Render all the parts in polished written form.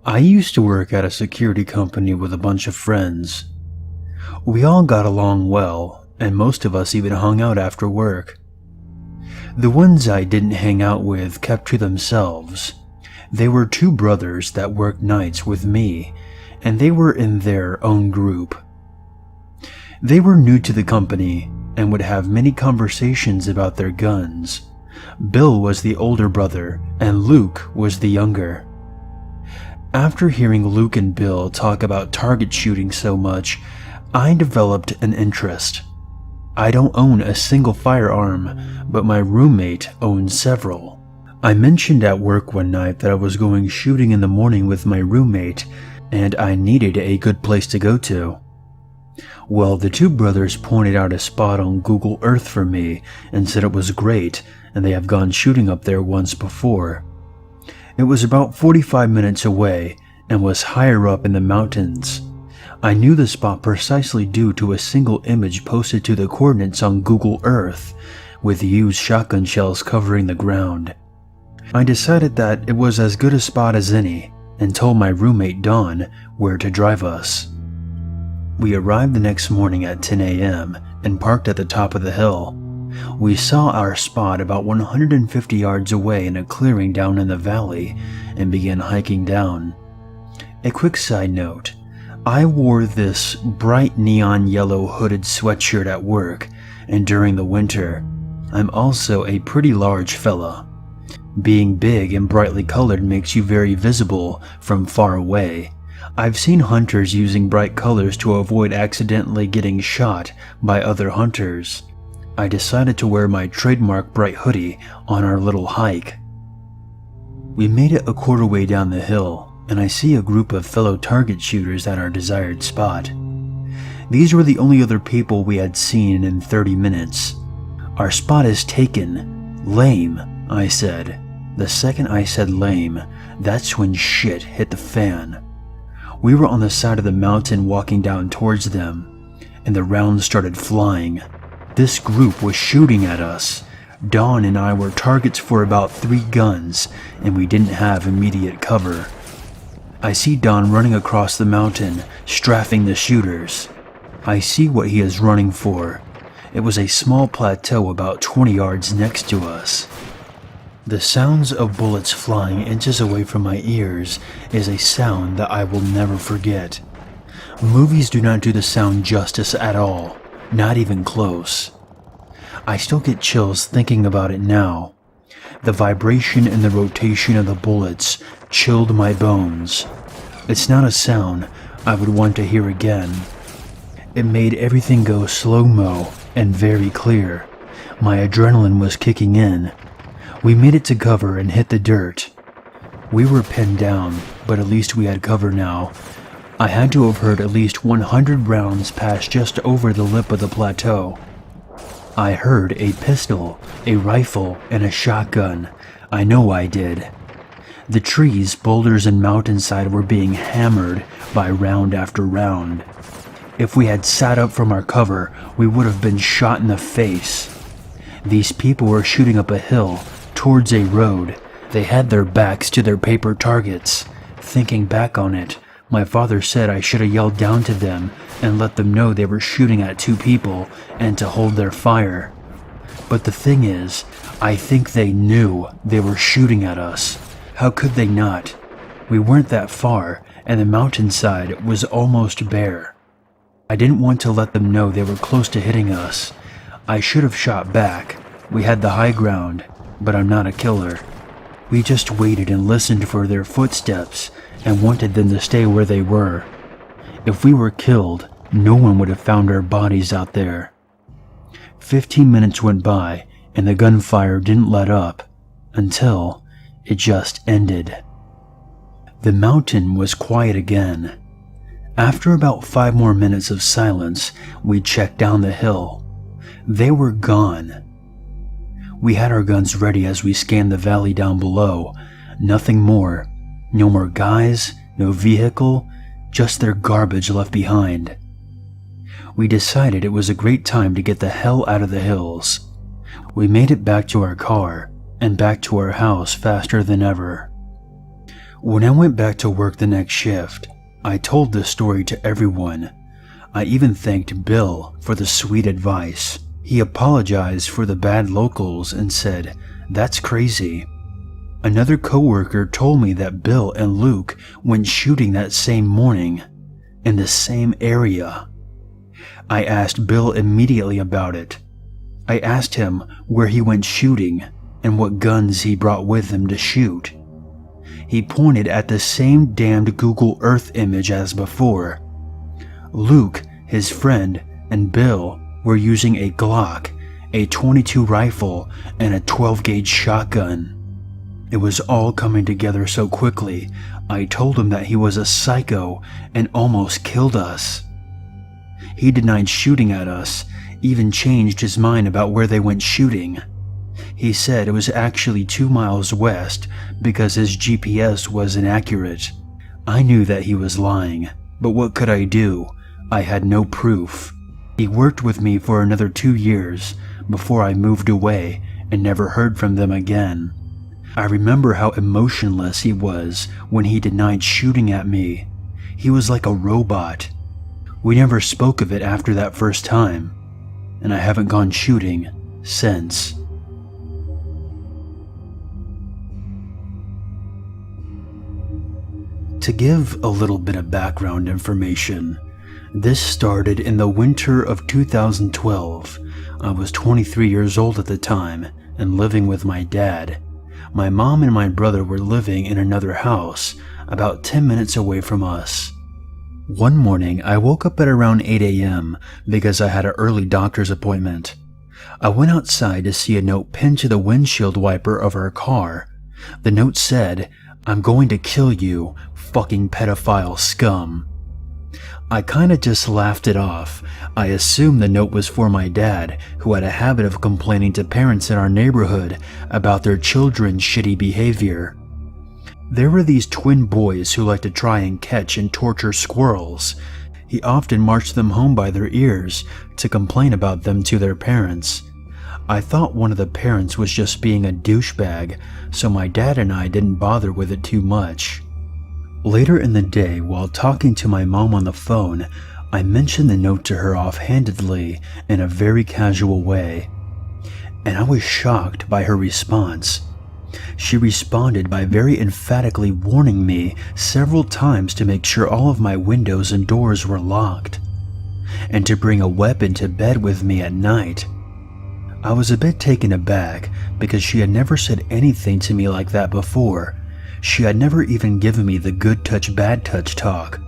I used to work at a security company with a bunch of friends. We all got along well, and most of us even hung out after work. The ones I didn't hang out with kept to themselves. They were two brothers that worked nights with me, and they were in their own group. They were new to the company and would have many conversations about their guns. Bill was the older brother, and Luke was the younger. After hearing Luke and Bill talk about target shooting so much, I developed an interest. I don't own a single firearm, but my roommate owns several. I mentioned at work one night that I was going shooting in the morning with my roommate, and I needed a good place to go to. Well, the two brothers pointed out a spot on Google Earth for me and said it was great, and they have gone shooting up there once before. It was about 45 minutes away and was higher up in the mountains. I knew the spot precisely due to a single image posted to the coordinates on Google Earth, with used shotgun shells covering the ground. I decided that it was as good a spot as any, and told my roommate Don where to drive us. We arrived the next morning at 10 a.m. and parked at the top of the hill. We saw our spot about 150 yards away in a clearing down in the valley and began hiking down. A quick side note, I wore this bright neon yellow hooded sweatshirt at work, and during the winter, I'm also a pretty large fella. Being big and brightly colored makes you very visible from far away. I've seen hunters using bright colors to avoid accidentally getting shot by other hunters. I decided to wear my trademark bright hoodie on our little hike. We made it a quarter way down the hill, and I see a group of fellow target shooters at our desired spot. These were the only other people we had seen in 30 minutes. Our spot is taken. Lame, I said. The second I said lame, that's when shit hit the fan. We were on the side of the mountain walking down towards them, and the rounds started flying. This group was shooting at us. Don and I were targets for about 3 guns, and we didn't have immediate cover. I see Don running across the mountain, strafing the shooters. I see what he is running for. It was a small plateau about 20 yards next to us. The sounds of bullets flying inches away from my ears is a sound that I will never forget. Movies do not do the sound justice at all, not even close. I still get chills thinking about it now. The vibration and the rotation of the bullets chilled my bones. It's not a sound I would want to hear again. It made everything go slow-mo and very clear. My adrenaline was kicking in. We made it to cover and hit the dirt. We were pinned down, but at least we had cover now. I had to have heard at least 100 rounds pass just over the lip of the plateau. I heard a pistol, a rifle, and a shotgun. I know I did. The trees, boulders, and mountainside were being hammered by round after round. If we had sat up from our cover, we would have been shot in the face. These people were shooting up a hill, towards a road. They had their backs to their paper targets. Thinking back on it, my father said I should have yelled down to them and let them know they were shooting at 2 people and to hold their fire. But the thing is, I think they knew they were shooting at us. How could they not? We weren't that far, and the mountainside was almost bare. I didn't want to let them know they were close to hitting us. I should have shot back. We had the high ground, but I'm not a killer. We just waited and listened for their footsteps and wanted them to stay where they were. If we were killed, no one would have found our bodies out there. 15 minutes went by and the gunfire didn't let up until it just ended. The mountain was quiet again. After about 5 more minutes of silence, we checked down the hill. They were gone. We had our guns ready as we scanned the valley down below. Nothing more. No more guys, no vehicle, just their garbage left behind. We decided it was a great time to get the hell out of the hills. We made it back to our car and back to our house faster than ever. When I went back to work the next shift, I told this story to everyone. I even thanked Bill for the sweet advice. He apologized for the bad locals and said, "That's crazy." Another coworker told me that Bill and Luke went shooting that same morning in the same area. I asked Bill immediately about it. I asked him where he went shooting and what guns he brought with him to shoot. He pointed at the same damned Google Earth image as before. Luke, his friend, and Bill were using a Glock, a .22 rifle, and a 12-gauge shotgun. It was all coming together so quickly. I told him that he was a psycho and almost killed us. He denied shooting at us, even changed his mind about where they went shooting. He said it was actually 2 miles west because his GPS was inaccurate. I knew that he was lying, but what could I do? I had no proof. He worked with me for another 2 years before I moved away and never heard from them again. I remember how emotionless he was when he denied shooting at me. He was like a robot. We never spoke of it after that first time, and I haven't gone shooting since. To give a little bit of background information, this started in the winter of 2012. I was 23 years old at the time and living with my dad. My mom and my brother were living in another house about 10 minutes away from us. One morning, I woke up at around 8 a.m. because I had an early doctor's appointment. I went outside to see a note pinned to the windshield wiper of our car. The note said, "I'm going to kill you, fucking pedophile scum." I kinda just laughed it off. I assumed the note was for my dad, who had a habit of complaining to parents in our neighborhood about their children's shitty behavior. There were these twin boys who liked to try and catch and torture squirrels. He often marched them home by their ears to complain about them to their parents. I thought one of the parents was just being a douchebag, so my dad and I didn't bother with it too much. Later in the day, while talking to my mom on the phone, I mentioned the note to her offhandedly in a very casual way, and I was shocked by her response. She responded by very emphatically warning me several times to make sure all of my windows and doors were locked, and to bring a weapon to bed with me at night. I was a bit taken aback because she had never said anything to me like that before. She had never even given me the good touch, bad touch talk.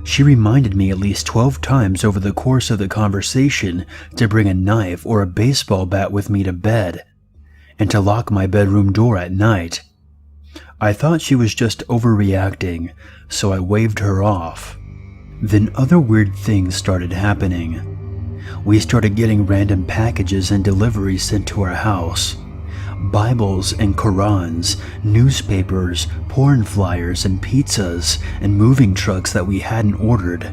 She reminded me at least 12 times over the course of the conversation to bring a knife or a baseball bat with me to bed, and to lock my bedroom door at night. I thought she was just overreacting, so I waved her off. Then other weird things started happening. We started getting random packages and deliveries sent to our house. Bibles and Qurans, newspapers, porn flyers and pizzas, and moving trucks that we hadn't ordered.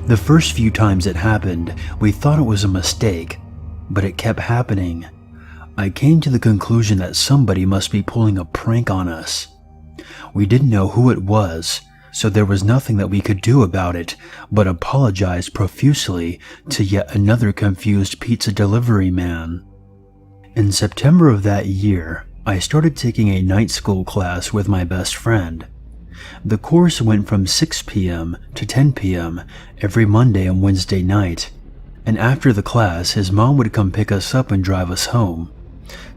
The first few times it happened, we thought it was a mistake, but it kept happening. I came to the conclusion that somebody must be pulling a prank on us. We didn't know who it was, so there was nothing that we could do about it but apologize profusely to yet another confused pizza delivery man. In September of that year, I started taking a night school class with my best friend. The course went from 6 p.m. to 10 p.m. every Monday and Wednesday night, and after the class, his mom would come pick us up and drive us home.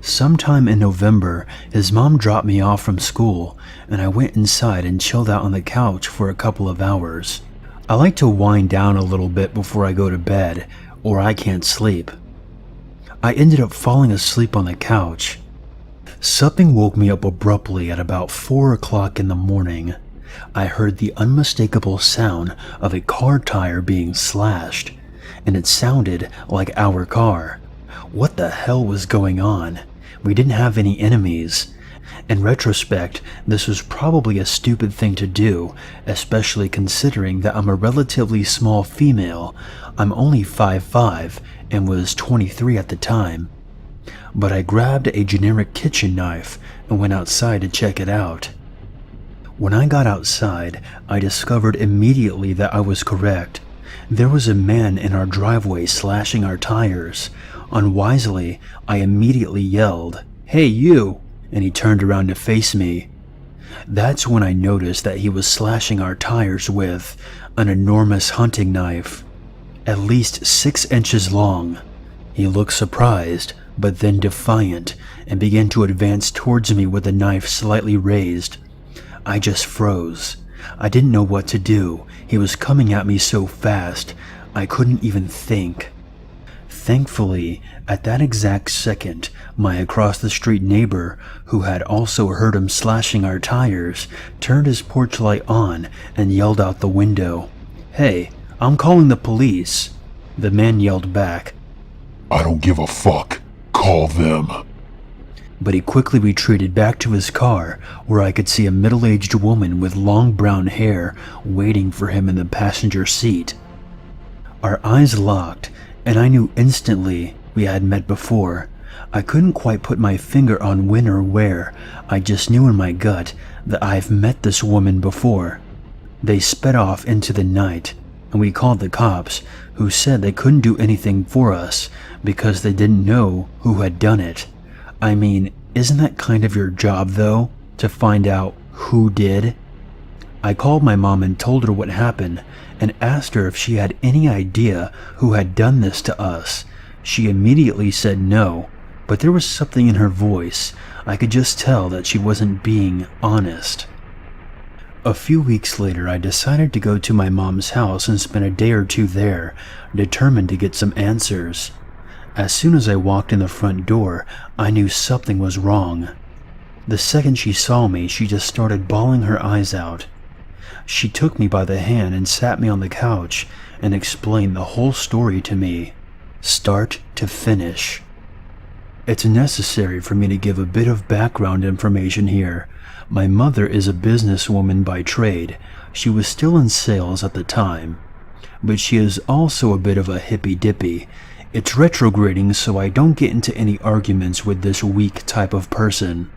Sometime in November, his mom dropped me off from school, and I went inside and chilled out on the couch for a couple of hours. I like to wind down a little bit before I go to bed, or I can't sleep. I ended up falling asleep on the couch. Something woke me up abruptly at about 4 o'clock in the morning. I heard the unmistakable sound of a car tire being slashed, and it sounded like our car. What the hell was going on? We didn't have any enemies. In retrospect, this was probably a stupid thing to do, especially considering that I'm a relatively small female. I'm only 5'5" and was 23 at the time. But I grabbed a generic kitchen knife and went outside to check it out. When I got outside, I discovered immediately that I was correct. There was a man in our driveway slashing our tires. Unwisely, I immediately yelled, "Hey, you!" and he turned around to face me. That's when I noticed that he was slashing our tires with an enormous hunting knife, at least 6 inches long. He looked surprised, but then defiant, and began to advance towards me with the knife slightly raised. I just froze. I didn't know what to do. He was coming at me so fast, I couldn't even think. Thankfully, at that exact second, my across-the-street neighbor, who had also heard him slashing our tires, turned his porch light on and yelled out the window, "Hey, I'm calling the police." The man yelled back, "I don't give a fuck. Call them." But he quickly retreated back to his car, where I could see a middle-aged woman with long brown hair waiting for him in the passenger seat. Our eyes locked, and I knew instantly we had met before. I couldn't quite put my finger on when or where. I just knew in my gut that I've met this woman before. They sped off into the night, and we called the cops, who said they couldn't do anything for us because they didn't know who had done it. I mean, isn't that kind of your job, though, to find out who did? I called my mom and told her what happened and asked her if she had any idea who had done this to us. She immediately said no, but there was something in her voice. I could just tell that she wasn't being honest. A few weeks later, I decided to go to my mom's house and spend a day or two there, determined to get some answers. As soon as I walked in the front door, I knew something was wrong. The second she saw me, she just started bawling her eyes out. She took me by the hand and sat me on the couch and explained the whole story to me, start to finish. It's necessary for me to give a bit of background information here. My mother is a businesswoman by trade. She was still in sales at the time, but she is also a bit of a hippy-dippy. It's retrograding, so I don't get into any arguments with this weak type of person.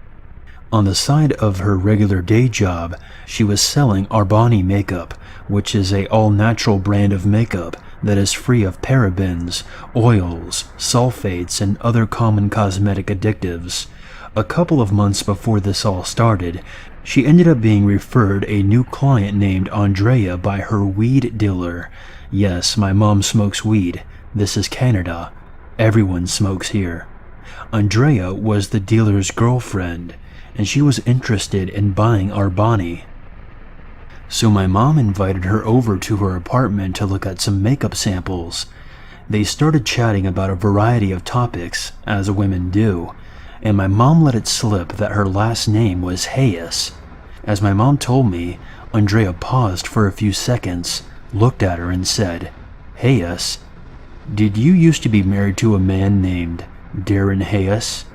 On the side of her regular day job, she was selling Arbani makeup, which is a all-natural brand of makeup that is free of parabens, oils, sulfates, and other common cosmetic additives. A couple of months before this all started, she ended up being referred a new client named Andrea by her weed dealer. Yes, my mom smokes weed. This is Canada. Everyone smokes here. Andrea was the dealer's girlfriend, and she was interested in buying Arbani. So my mom invited her over to her apartment to look at some makeup samples. They started chatting about a variety of topics, as women do, and my mom let it slip that her last name was Hayes. As my mom told me, Andrea paused for a few seconds, looked at her and said, "Hayes? Did you used to be married to a man named Darren Hayes?"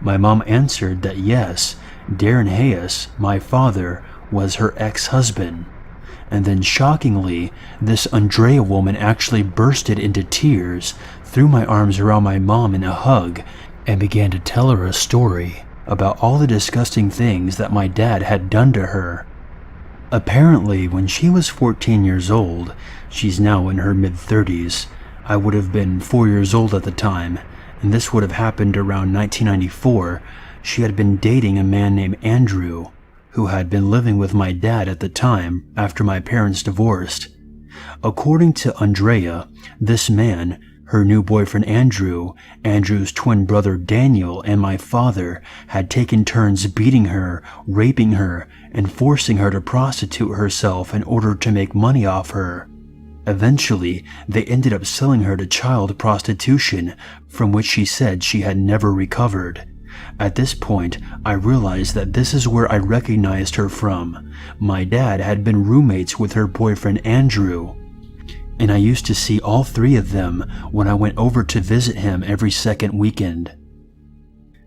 My mom answered that yes, Darren Hayes, my father, was her ex-husband. And then shockingly, this Andrea woman actually bursted into tears, threw my arms around my mom in a hug, and began to tell her a story about all the disgusting things that my dad had done to her. Apparently, when she was 14 years old, she's now in her mid-30s, I would have been 4 years old at the time, and this would have happened around 1994, she had been dating a man named Andrew, who had been living with my dad at the time after my parents divorced. According to Andrea, this man, her new boyfriend Andrew, Andrew's twin brother Daniel, and my father had taken turns beating her, raping her, and forcing her to prostitute herself in order to make money off her. Eventually, they ended up selling her to child prostitution, from which she said she had never recovered. At this point, I realized that this is where I recognized her from. My dad had been roommates with her boyfriend Andrew, and I used to see all three of them when I went over to visit him every second weekend.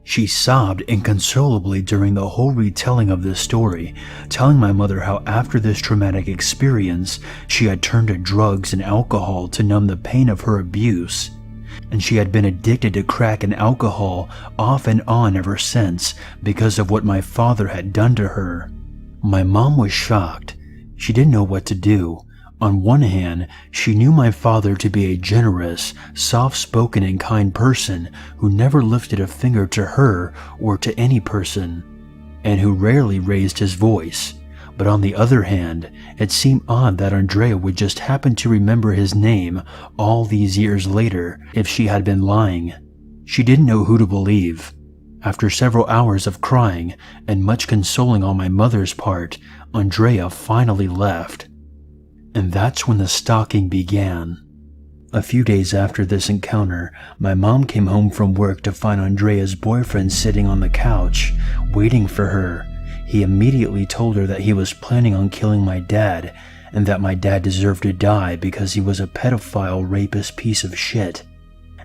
She sobbed inconsolably during the whole retelling of this story, telling my mother how after this traumatic experience, she had turned to drugs and alcohol to numb the pain of her abuse, and she had been addicted to crack and alcohol off and on ever since because of what my father had done to her. My mom was shocked. She didn't know what to do. On one hand, she knew my father to be a generous, soft-spoken and kind person who never lifted a finger to her or to any person, and who rarely raised his voice. But on the other hand, it seemed odd that Andrea would just happen to remember his name all these years later if she had been lying. She didn't know who to believe. After several hours of crying and much consoling on my mother's part, Andrea finally left. And that's when the stalking began. A few days after this encounter, my mom came home from work to find Andrea's boyfriend sitting on the couch, waiting for her. He immediately told her that he was planning on killing my dad, and that my dad deserved to die because he was a pedophile rapist piece of shit.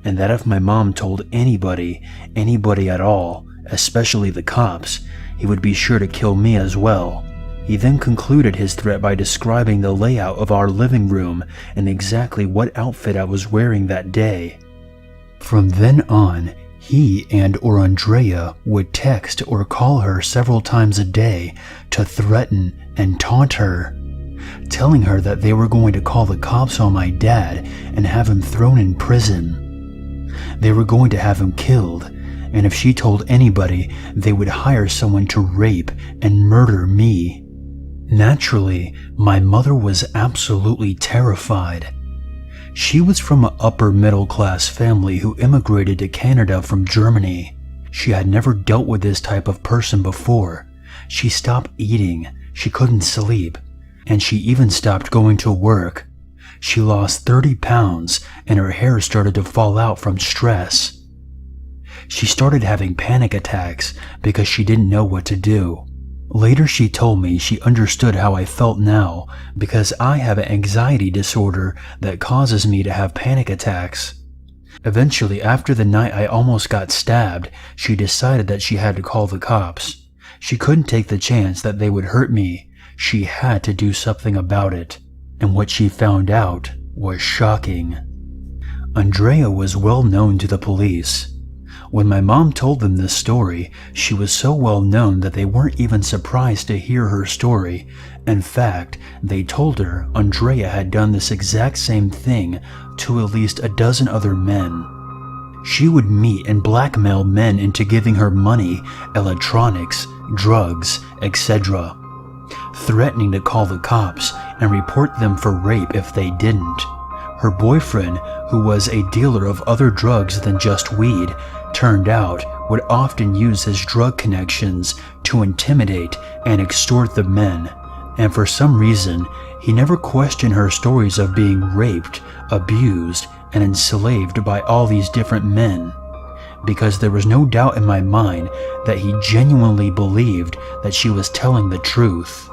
And that if my mom told anybody at all, especially the cops, he would be sure to kill me as well. He then concluded his threat by describing the layout of our living room and exactly what outfit I was wearing that day. From then on, he and/or Andrea would text or call her several times a day to threaten and taunt her, telling her that they were going to call the cops on my dad and have him thrown in prison. They were going to have him killed, and if she told anybody, they would hire someone to rape and murder me. Naturally, my mother was absolutely terrified. She was from an upper middle class family who immigrated to Canada from Germany. She had never dealt with this type of person before. She stopped eating, she couldn't sleep, and she even stopped going to work. She lost 30 pounds and her hair started to fall out from stress. She started having panic attacks because she didn't know what to do. Later she told me she understood how I felt now because I have an anxiety disorder that causes me to have panic attacks. Eventually, after the night I almost got stabbed, she decided that she had to call the cops. She couldn't take the chance that they would hurt me. She had to do something about it. And what she found out was shocking. Andrea was well known to the police. When my mom told them this story, she was so well known that they weren't even surprised to hear her story. In fact, they told her Andrea had done this exact same thing to at least a dozen other men. She would meet and blackmail men into giving her money, electronics, drugs, etc., threatening to call the cops and report them for rape if they didn't. Her boyfriend, who was a dealer of other drugs than just weed, turned out would often use his drug connections to intimidate and extort the men, and for some reason, he never questioned her stories of being raped, abused, and enslaved by all these different men, because there was no doubt in my mind that he genuinely believed that she was telling the truth.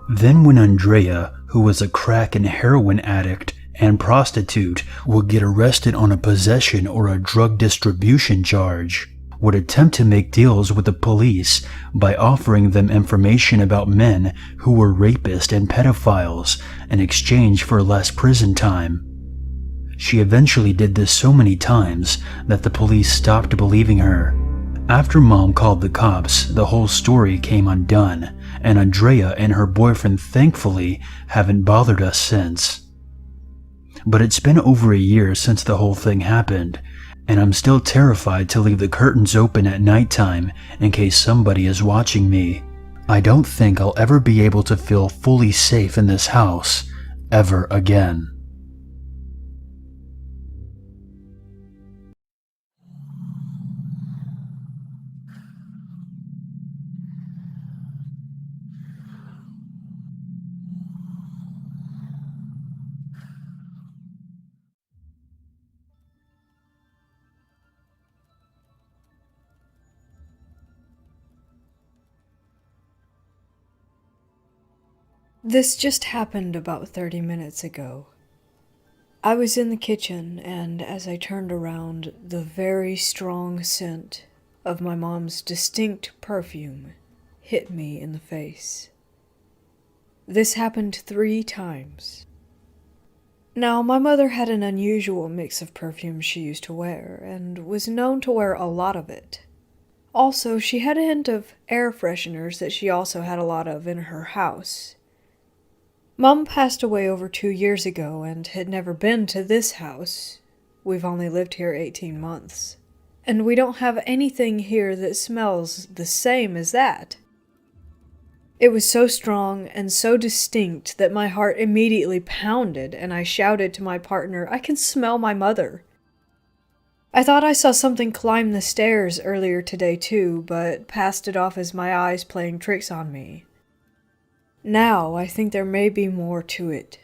Then when Andrea, who was a crack and heroin addict and prostitute, would get arrested on a possession or a drug distribution charge, would attempt to make deals with the police by offering them information about men who were rapists and pedophiles in exchange for less prison time. She eventually did this so many times that the police stopped believing her. After Mom called the cops, the whole story came undone, and Andrea and her boyfriend thankfully haven't bothered us since. But it's been over a year since the whole thing happened, and I'm still terrified to leave the curtains open at nighttime in case somebody is watching me. I don't think I'll ever be able to feel fully safe in this house ever again. This just happened about 30 minutes ago. I was in the kitchen, and as I turned around, the very strong scent of my mom's distinct perfume hit me in the face. This happened 3 times. Now, my mother had an unusual mix of perfumes she used to wear, and was known to wear a lot of it. Also, she had a hint of air fresheners that she also had a lot of in her house. Mom passed away over 2 years ago and had never been to this house. We've only lived here 18 months. And we don't have anything here that smells the same as that. It was so strong and so distinct that my heart immediately pounded and I shouted to my partner, "I can smell my mother." I thought I saw something climb the stairs earlier today too, but passed it off as my eyes playing tricks on me. Now I think there may be more to it.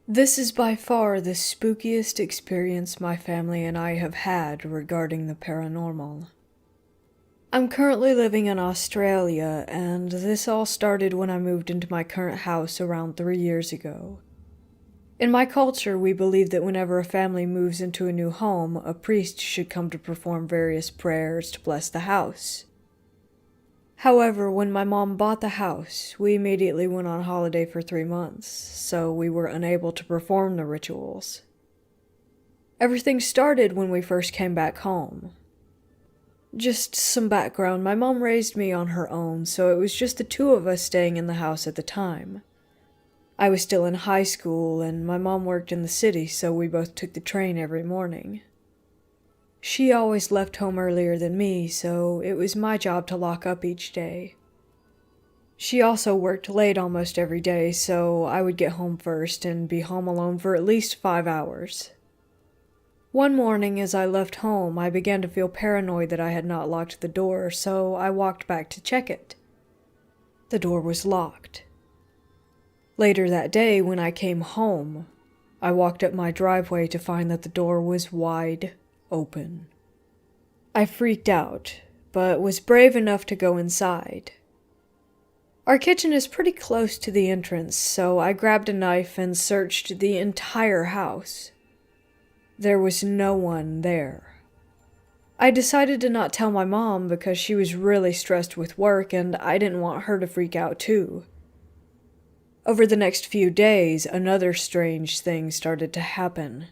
This is by far the spookiest experience my family and I have had regarding the paranormal. I'm currently living in Australia, and this all started when I moved into my current house around 3 years ago. In my culture, we believe that whenever a family moves into a new home, a priest should come to perform various prayers to bless the house. However, when my mom bought the house, we immediately went on holiday for 3 months, so we were unable to perform the rituals. Everything started when we first came back home. Just some background, my mom raised me on her own, so it was just the two of us staying in the house at the time. I was still in high school, and my mom worked in the city, so we both took the train every morning. She always left home earlier than me, so it was my job to lock up each day. She also worked late almost every day, so I would get home first and be home alone for at least 5 hours. One morning as I left home, I began to feel paranoid that I had not locked the door, so I walked back to check it. The door was locked. Later that day, when I came home, I walked up my driveway to find that the door was wide open. I freaked out, but was brave enough to go inside. Our kitchen is pretty close to the entrance, so I grabbed a knife and searched the entire house. There was no one there. I decided to not tell my mom because she was really stressed with work and I didn't want her to freak out too. Over the next few days, another strange thing started to happen.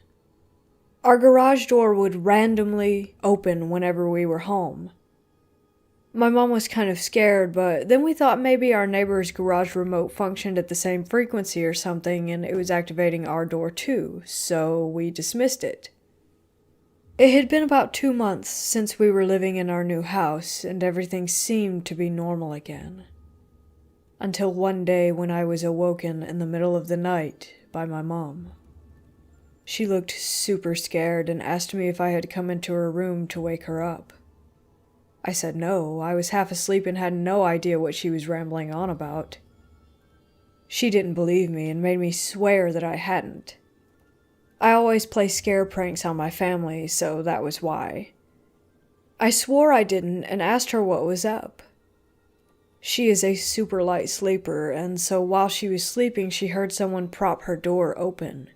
Our garage door would randomly open whenever we were home. My mom was kind of scared, but then we thought maybe our neighbor's garage remote functioned at the same frequency or something and it was activating our door too, so we dismissed it. It had been about 2 months since we were living in our new house and everything seemed to be normal again. Until one day when I was awoken in the middle of the night by my mom. She looked super scared and asked me if I had come into her room to wake her up. I said no, I was half asleep and had no idea what she was rambling on about. She didn't believe me and made me swear that I hadn't. I always play scare pranks on my family, so that was why. I swore I didn't and asked her what was up. She is a super light sleeper, and so while she was sleeping, she heard someone prop her door open.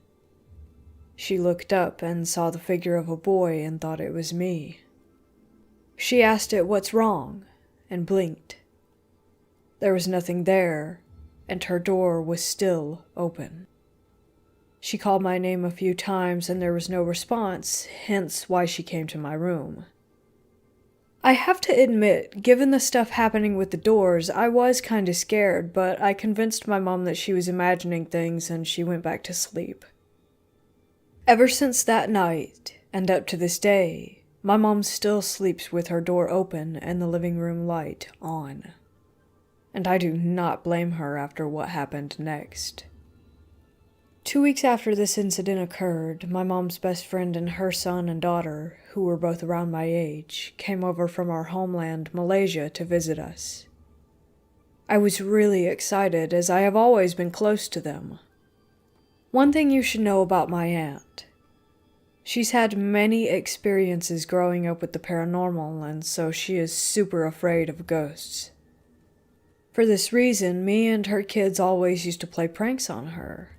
She looked up and saw the figure of a boy and thought it was me. She asked it, "What's wrong?" and blinked. There was nothing there, and her door was still open. She called my name a few times and there was no response, hence why she came to my room. I have to admit, given the stuff happening with the doors, I was kinda scared, but I convinced my mom that she was imagining things and she went back to sleep. Ever since that night, and up to this day, my mom still sleeps with her door open and the living room light on. And I do not blame her after what happened next. 2 weeks after this incident occurred, my mom's best friend and her son and daughter, who were both around my age, came over from our homeland, Malaysia, to visit us. I was really excited as I have always been close to them. One thing you should know about my aunt. She's had many experiences growing up with the paranormal, and so she is super afraid of ghosts. For this reason, me and her kids always used to play pranks on her.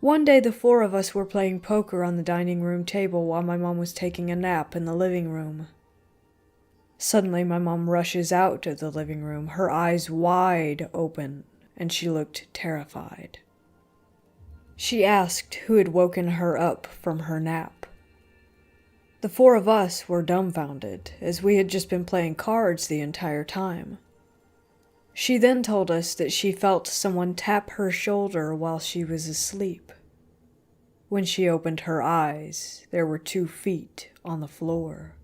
One day the 4 of us were playing poker on the dining room table while my mom was taking a nap in the living room. Suddenly, my mom rushes out of the living room, her eyes wide open, and she looked terrified. She asked who had woken her up from her nap. The four of us were dumbfounded, as we had just been playing cards the entire time. She then told us that she felt someone tap her shoulder while she was asleep. When she opened her eyes, there were 2 feet on the floor.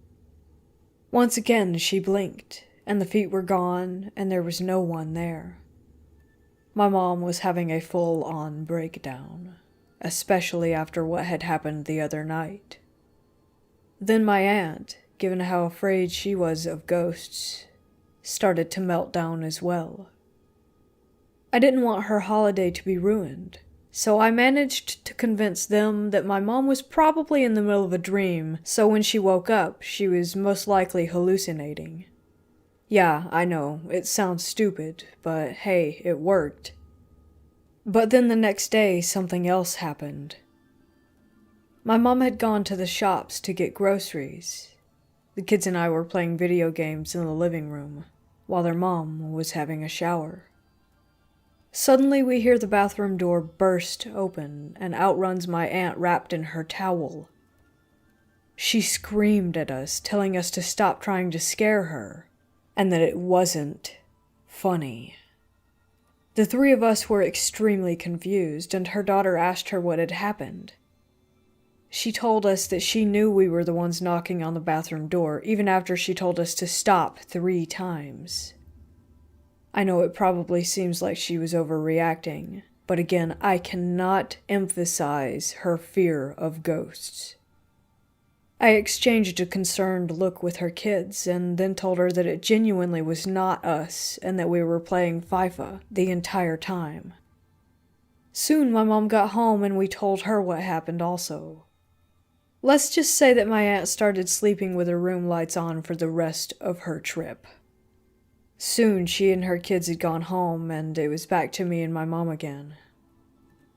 Once again she blinked, and the feet were gone, and there was no one there. My mom was having a full-on breakdown, especially after what had happened the other night. Then my aunt, given how afraid she was of ghosts, started to melt down as well. I didn't want her holiday to be ruined, so I managed to convince them that my mom was probably in the middle of a dream, so when she woke up, she was most likely hallucinating. Yeah, I know, it sounds stupid, but hey, it worked. But then the next day, something else happened. My mom had gone to the shops to get groceries. The kids and I were playing video games in the living room, while their mom was having a shower. Suddenly we hear the bathroom door burst open, and out runs my aunt wrapped in her towel. She screamed at us, telling us to stop trying to scare her, and that it wasn't funny. The 3 of us were extremely confused, and her daughter asked her what had happened. She told us that she knew we were the ones knocking on the bathroom door, even after she told us to stop 3 times. I know it probably seems like she was overreacting, but again, I cannot emphasize her fear of ghosts. I exchanged a concerned look with her kids, and then told her that it genuinely was not us, and that we were playing FIFA the entire time. Soon my mom got home, and we told her what happened also. Let's just say that my aunt started sleeping with her room lights on for the rest of her trip. Soon she and her kids had gone home, and it was back to me and my mom again.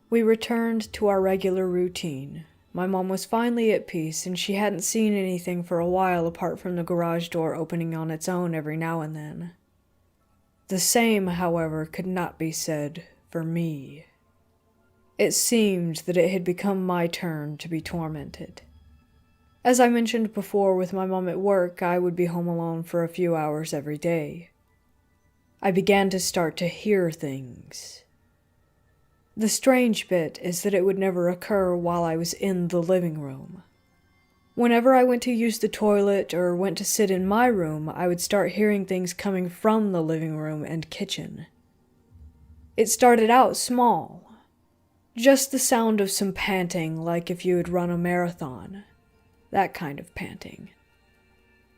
We returned to our regular routine. My mom was finally at peace, and she hadn't seen anything for a while apart from the garage door opening on its own every now and then. The same, however, could not be said for me. It seemed that it had become my turn to be tormented. As I mentioned before, with my mom at work, I would be home alone for a few hours every day. I began to start to hear things. The strange bit is that it would never occur while I was in the living room. Whenever I went to use the toilet or went to sit in my room, I would start hearing things coming from the living room and kitchen. It started out small, just the sound of some panting like if you had run a marathon. That kind of panting.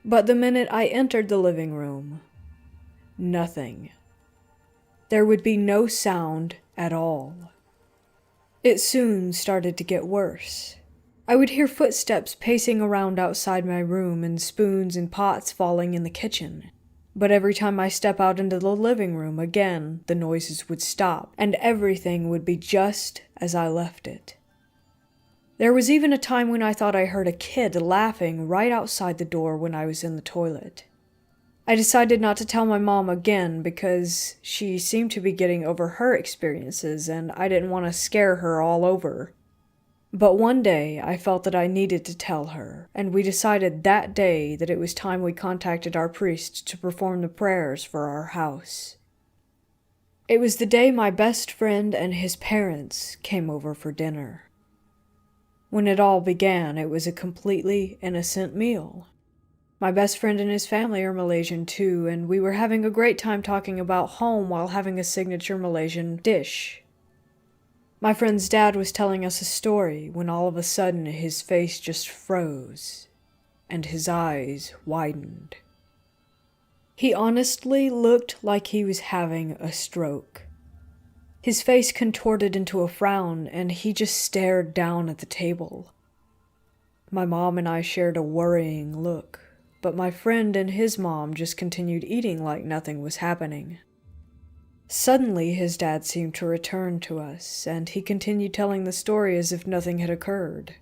But the minute I entered the living room, nothing. There would be no sound at all. It soon started to get worse. I would hear footsteps pacing around outside my room and spoons and pots falling in the kitchen. But every time I step out into the living room again, the noises would stop, and everything would be just as I left it. There was even a time when I thought I heard a kid laughing right outside the door when I was in the toilet. I decided not to tell my mom again because she seemed to be getting over her experiences and I didn't want to scare her all over. But one day I felt that I needed to tell her, and we decided that day that it was time we contacted our priest to perform the prayers for our house. It was the day my best friend and his parents came over for dinner. When it all began, it was a completely innocent meal. My best friend and his family are Malaysian too, and we were having a great time talking about home while having a signature Malaysian dish. My friend's dad was telling us a story when all of a sudden his face just froze, and his eyes widened. He honestly looked like he was having a stroke. His face contorted into a frown, and he just stared down at the table. My mom and I shared a worrying look, but my friend and his mom just continued eating like nothing was happening. Suddenly, his dad seemed to return to us, and he continued telling the story as if nothing had occurred.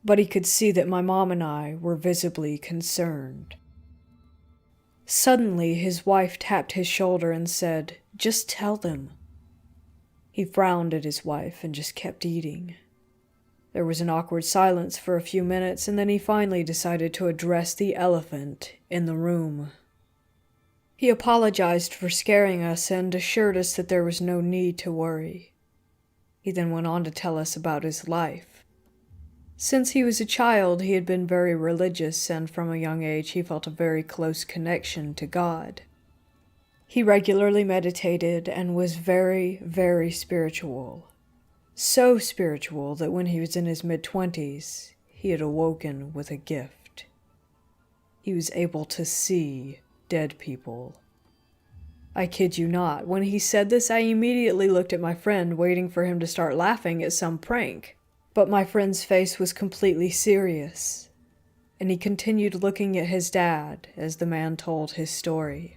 But he could see that my mom and I were visibly concerned. Suddenly, his wife tapped his shoulder and said, "Just tell them." He frowned at his wife and just kept eating. There was an awkward silence for a few minutes, and then he finally decided to address the elephant in the room. He apologized for scaring us and assured us that there was no need to worry. He then went on to tell us about his life. Since he was a child, he had been very religious, and from a young age he felt a very close connection to God. He regularly meditated and was very, very spiritual. So spiritual that when he was in his mid-20s, he had awoken with a gift. He was able to see dead people. I kid you not, when he said this, I immediately looked at my friend, waiting for him to start laughing at some prank. But my friend's face was completely serious, and he continued looking at his dad as the man told his story.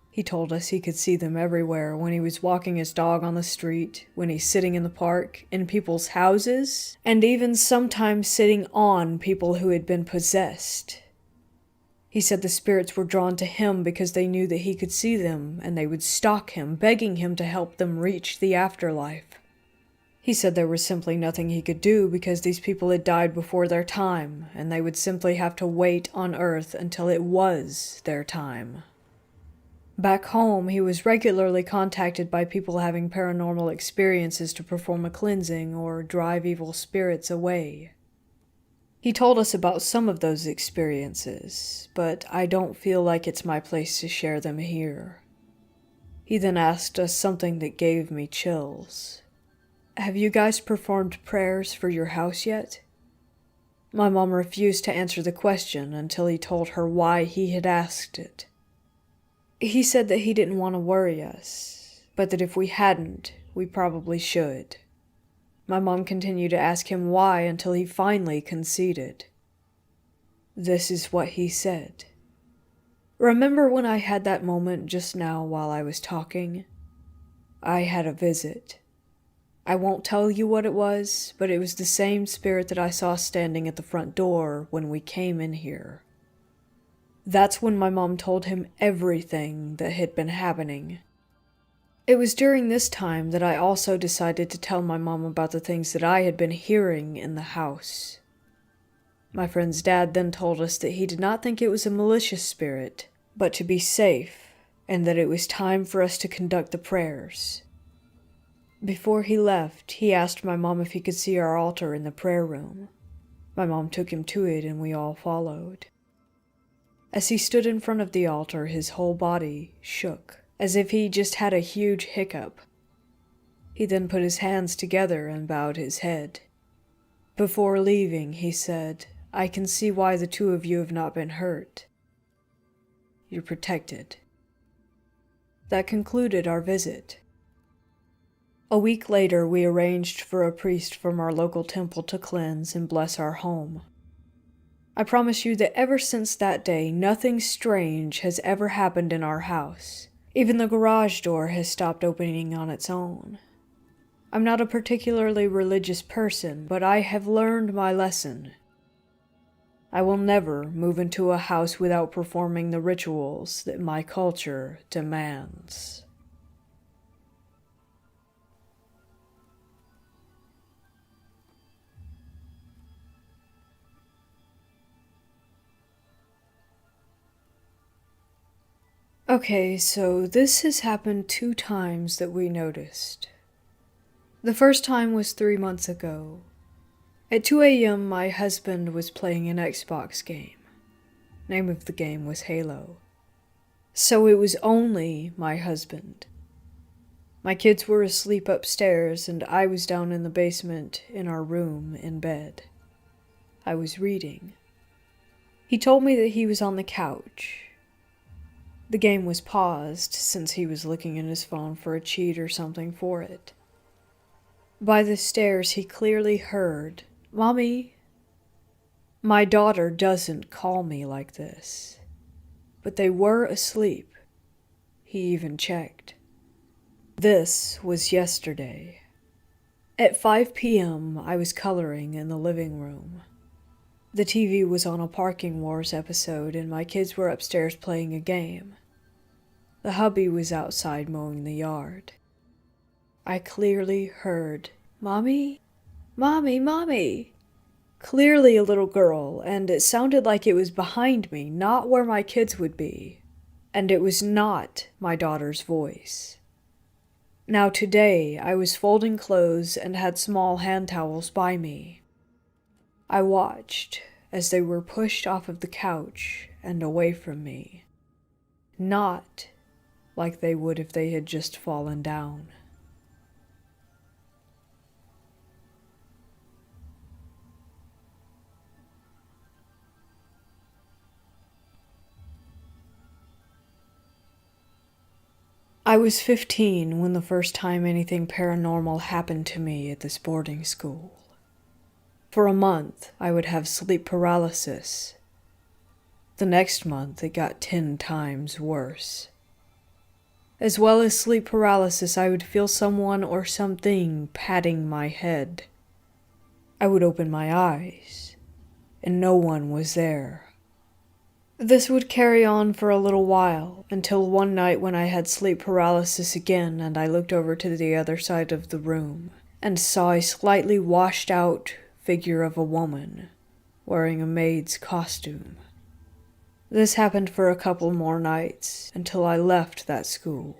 He told us he could see them everywhere, when he was walking his dog on the street, when he's sitting in the park, in people's houses, and even sometimes sitting on people who had been possessed. He said the spirits were drawn to him because they knew that he could see them, and they would stalk him, begging him to help them reach the afterlife. He said there was simply nothing he could do because these people had died before their time, and they would simply have to wait on Earth until it was their time. Back home, he was regularly contacted by people having paranormal experiences to perform a cleansing or drive evil spirits away. He told us about some of those experiences, but I don't feel like it's my place to share them here. He then asked us something that gave me chills. "Have you guys performed prayers for your house yet?" My mom refused to answer the question until he told her why he had asked it. He said that he didn't want to worry us, but that if we hadn't, we probably should. My mom continued to ask him why until he finally conceded. This is what he said. "Remember when I had that moment just now while I was talking? I had a visit. I won't tell you what it was, but it was the same spirit that I saw standing at the front door when we came in here." That's when my mom told him everything that had been happening. It was during this time that I also decided to tell my mom about the things that I had been hearing in the house. My friend's dad then told us that he did not think it was a malicious spirit, but to be safe, and that it was time for us to conduct the prayers. Before he left, he asked my mom if he could see our altar in the prayer room. My mom took him to it and we all followed. As he stood in front of the altar, his whole body shook, as if he just had a huge hiccup. He then put his hands together and bowed his head. Before leaving, he said, "I can see why the two of you have not been hurt. You're protected." That concluded our visit. A week later, we arranged for a priest from our local temple to cleanse and bless our home. I promise you that ever since that day, nothing strange has ever happened in our house. Even the garage door has stopped opening on its own. I'm not a particularly religious person, but I have learned my lesson. I will never move into a house without performing the rituals that my culture demands. Okay, so this has happened 2 times that we noticed. The first time was 3 months ago. At 2 a.m., my husband was playing an Xbox game. Name of the game was Halo. So it was only my husband. My kids were asleep upstairs, and I was down in the basement in our room in bed. I was reading. He told me that he was on the couch. The game was paused since he was looking in his phone for a cheat or something for it. By the stairs, he clearly heard, "Mommy." My daughter doesn't call me like this, but they were asleep. He even checked. This was yesterday. At 5 p.m., I was coloring in the living room. The TV was on a Parking Wars episode, and my kids were upstairs playing a game. The hubby was outside mowing the yard. I clearly heard, "Mommy? Mommy, Mommy!" Clearly a little girl, and it sounded like it was behind me, not where my kids would be. And it was not my daughter's voice. Now today, I was folding clothes and had small hand towels by me. I watched as they were pushed off of the couch and away from me. Not like they would if they had just fallen down. I was 15 when the first time anything paranormal happened to me at this boarding school. For a month, I would have sleep paralysis. The next month, it got 10 times worse. As well as sleep paralysis, I would feel someone or something patting my head. I would open my eyes, and no one was there. This would carry on for a little while, until one night when I had sleep paralysis again and I looked over to the other side of the room and saw a slightly washed out figure of a woman wearing a maid's costume. This happened for a couple more nights until I left that school.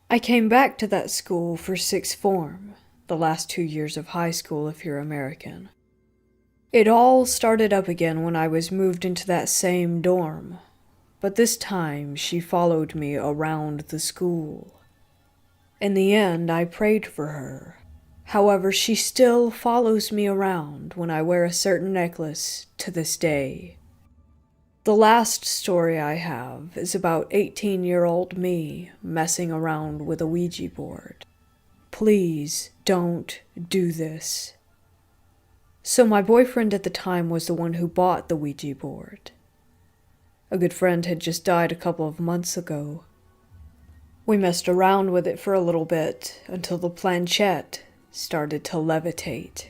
I came back to that school for sixth form, the last 2 years of high school if you're American. It all started up again when I was moved into that same dorm, but this time she followed me around the school. In the end, I prayed for her. However, she still follows me around when I wear a certain necklace to this day. The last story I have is about 18-year-old me messing around with a Ouija board. Please don't do this. So my boyfriend at the time was the one who bought the Ouija board. A good friend had just died a couple of months ago. We messed around with it for a little bit until the planchette started to levitate.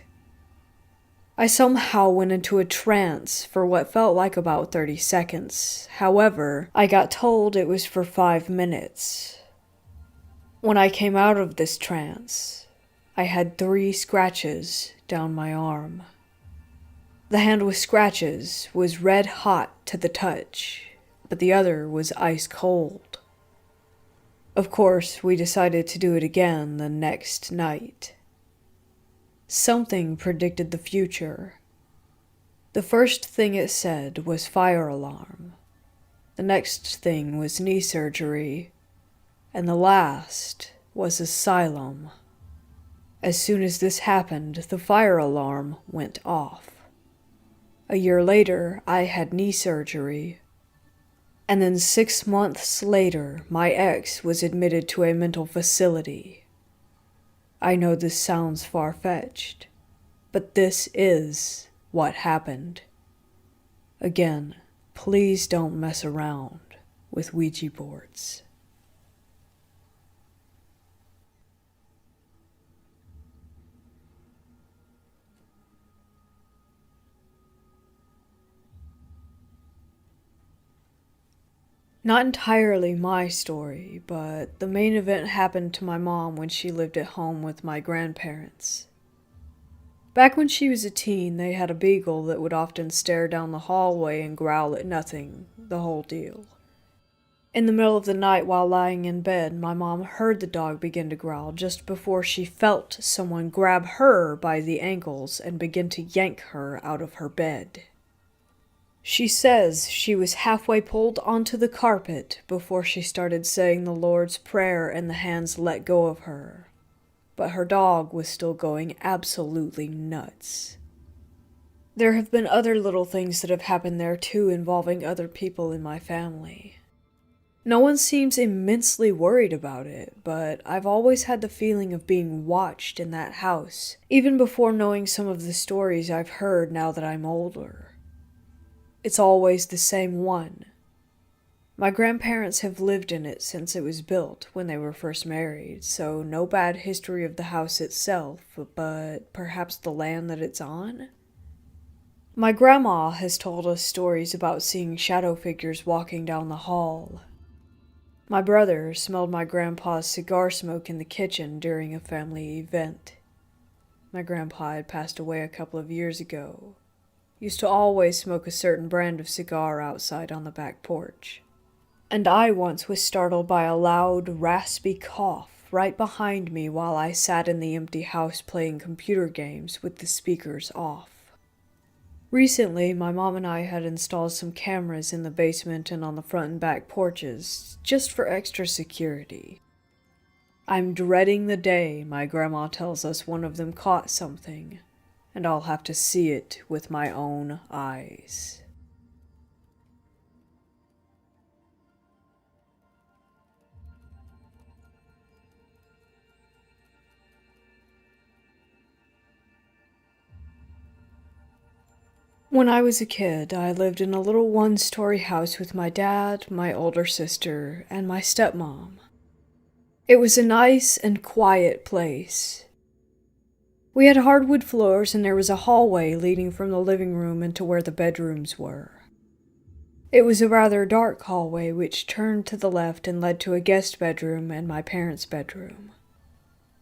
I somehow went into a trance for what felt like about 30 seconds. However, I got told it was for 5 minutes. When I came out of this trance, I had 3 scratches down my arm. The hand with scratches was red hot to the touch, but the other was ice cold. Of course, we decided to do it again the next night. Something predicted the future. The first thing it said was fire alarm. The next thing was knee surgery. And the last was asylum. As soon as this happened, the fire alarm went off. A year later, I had knee surgery. And then 6 months later, my ex was admitted to a mental facility. I know this sounds far-fetched, but this is what happened. Again, please don't mess around with Ouija boards. Not entirely my story, but the main event happened to my mom when she lived at home with my grandparents. Back when she was a teen, they had a beagle that would often stare down the hallway and growl at nothing, the whole deal. In the middle of the night while lying in bed, my mom heard the dog begin to growl just before she felt someone grab her by the ankles and begin to yank her out of her bed. She says she was halfway pulled onto the carpet before she started saying the Lord's Prayer and the hands let go of her. But her dog was still going absolutely nuts. There have been other little things that have happened there too involving other people in my family. No one seems immensely worried about it, but I've always had the feeling of being watched in that house, even before knowing some of the stories I've heard now that I'm older. It's always the same one. My grandparents have lived in it since it was built when they were first married, so no bad history of the house itself, but perhaps the land that it's on? My grandma has told us stories about seeing shadow figures walking down the hall. My brother smelled my grandpa's cigar smoke in the kitchen during a family event. My grandpa had passed away a couple of years ago. Used to always smoke a certain brand of cigar outside on the back porch. And I once was startled by a loud, raspy cough right behind me while I sat in the empty house playing computer games with the speakers off. Recently, my mom and I had installed some cameras in the basement and on the front and back porches, just for extra security. I'm dreading the day my grandma tells us one of them caught something, and I'll have to see it with my own eyes. When I was a kid, I lived in a little one-story house with my dad, my older sister, and my stepmom. It was a nice and quiet place. We had hardwood floors and there was a hallway leading from the living room into where the bedrooms were. It was a rather dark hallway which turned to the left and led to a guest bedroom and my parents' bedroom.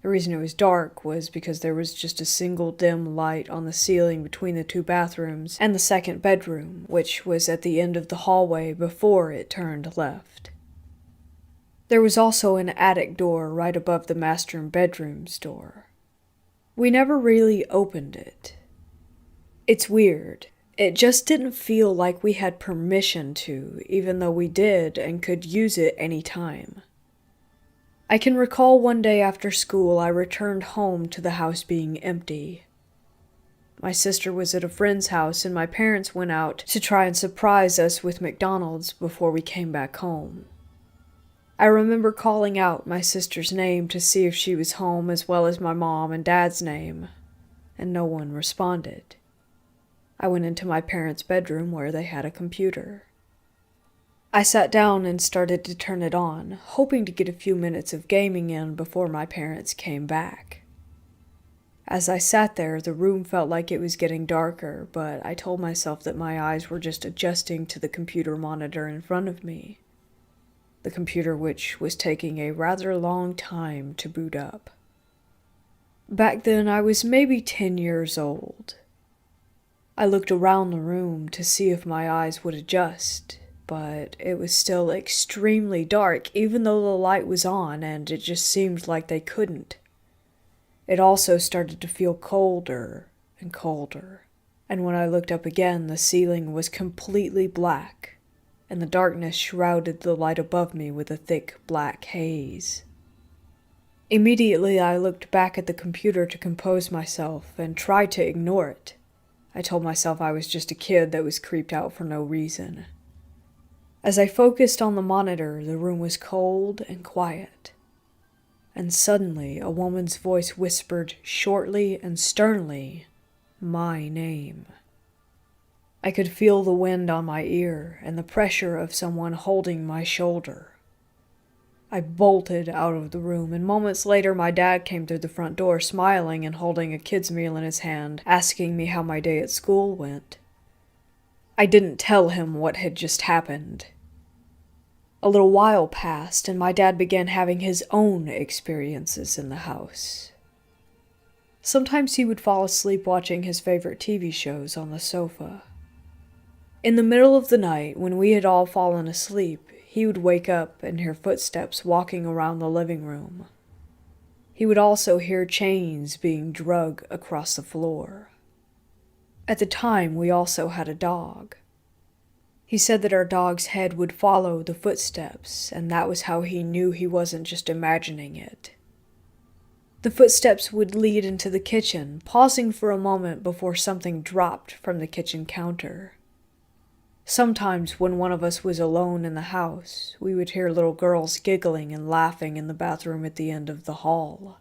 The reason it was dark was because there was just a single dim light on the ceiling between the two bathrooms and the second bedroom, which was at the end of the hallway before it turned left. There was also an attic door right above the master bedroom's door. We never really opened it. It's weird. It just didn't feel like we had permission to, even though we did and could use it any time. I can recall one day after school I returned home to the house being empty. My sister was at a friend's house and my parents went out to try and surprise us with McDonald's before we came back home. I remember calling out my sister's name to see if she was home as well as my mom and dad's name, and no one responded. I went into my parents' bedroom where they had a computer. I sat down and started to turn it on, hoping to get a few minutes of gaming in before my parents came back. As I sat there, the room felt like it was getting darker, but I told myself that my eyes were just adjusting to the computer monitor in front of me. The computer which was taking a rather long time to boot up. Back then, I was maybe 10 years old. I looked around the room to see if my eyes would adjust, but it was still extremely dark even though the light was on, and it just seemed like they couldn't. It also started to feel colder and colder, and when I looked up again, the ceiling was completely black, and the darkness shrouded the light above me with a thick black haze. Immediately, I looked back at the computer to compose myself and tried to ignore it. I told myself I was just a kid that was creeped out for no reason. As I focused on the monitor, the room was cold and quiet. And suddenly, a woman's voice whispered shortly and sternly, my name. I could feel the wind on my ear and the pressure of someone holding my shoulder. I bolted out of the room, and moments later my dad came through the front door smiling and holding a kid's meal in his hand, asking me how my day at school went. I didn't tell him what had just happened. A little while passed, and my dad began having his own experiences in the house. Sometimes he would fall asleep watching his favorite TV shows on the sofa. In the middle of the night, when we had all fallen asleep, he would wake up and hear footsteps walking around the living room. He would also hear chains being dragged across the floor. At the time, we also had a dog. He said that our dog's head would follow the footsteps, and that was how he knew he wasn't just imagining it. The footsteps would lead into the kitchen, pausing for a moment before something dropped from the kitchen counter. Sometimes when one of us was alone in the house, we would hear little girls giggling and laughing in the bathroom at the end of the hall.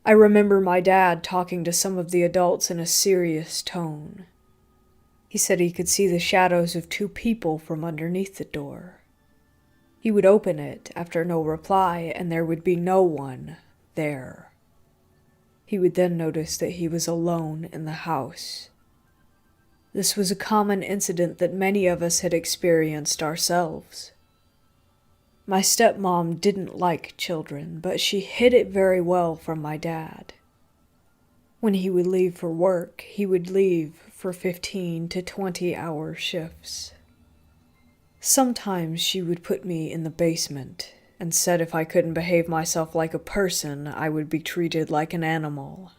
I remember my dad talking to some of the adults in a serious tone. He said he could see the shadows of two people from underneath the door. He would open it after no reply, and there would be no one there. He would then notice that he was alone in the house. This was a common incident that many of us had experienced ourselves. My stepmom didn't like children, but she hid it very well from my dad. When he would leave for work, he would leave for 15 to 20-hour shifts. Sometimes she would put me in the basement and said if I couldn't behave myself like a person, I would be treated like an animal.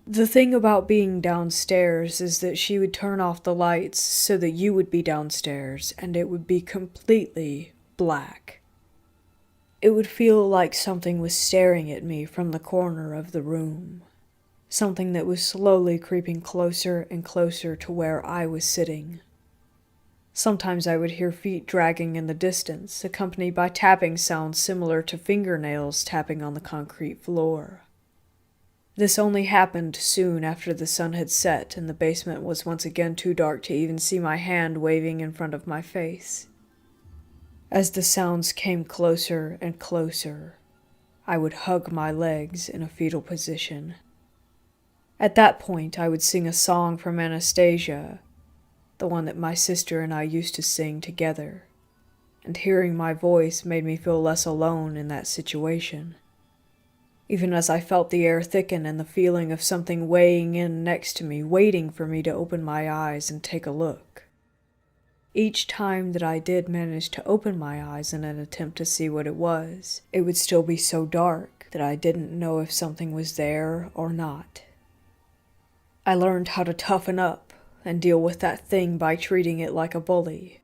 The thing about being downstairs is that she would turn off the lights so that you would be downstairs and it would be completely black. It would feel like something was staring at me from the corner of the room. Something that was slowly creeping closer and closer to where I was sitting. Sometimes I would hear feet dragging in the distance, accompanied by tapping sounds similar to fingernails tapping on the concrete floor. This only happened soon after the sun had set and the basement was once again too dark to even see my hand waving in front of my face. As the sounds came closer and closer, I would hug my legs in a fetal position. At that point, I would sing a song from Anastasia, the one that my sister and I used to sing together, and hearing my voice made me feel less alone in that situation. Even as I felt the air thicken and the feeling of something weighing in next to me, waiting for me to open my eyes and take a look. Each time that I did manage to open my eyes in an attempt to see what it was, it would still be so dark that I didn't know if something was there or not. I learned how to toughen up and deal with that thing by treating it like a bully.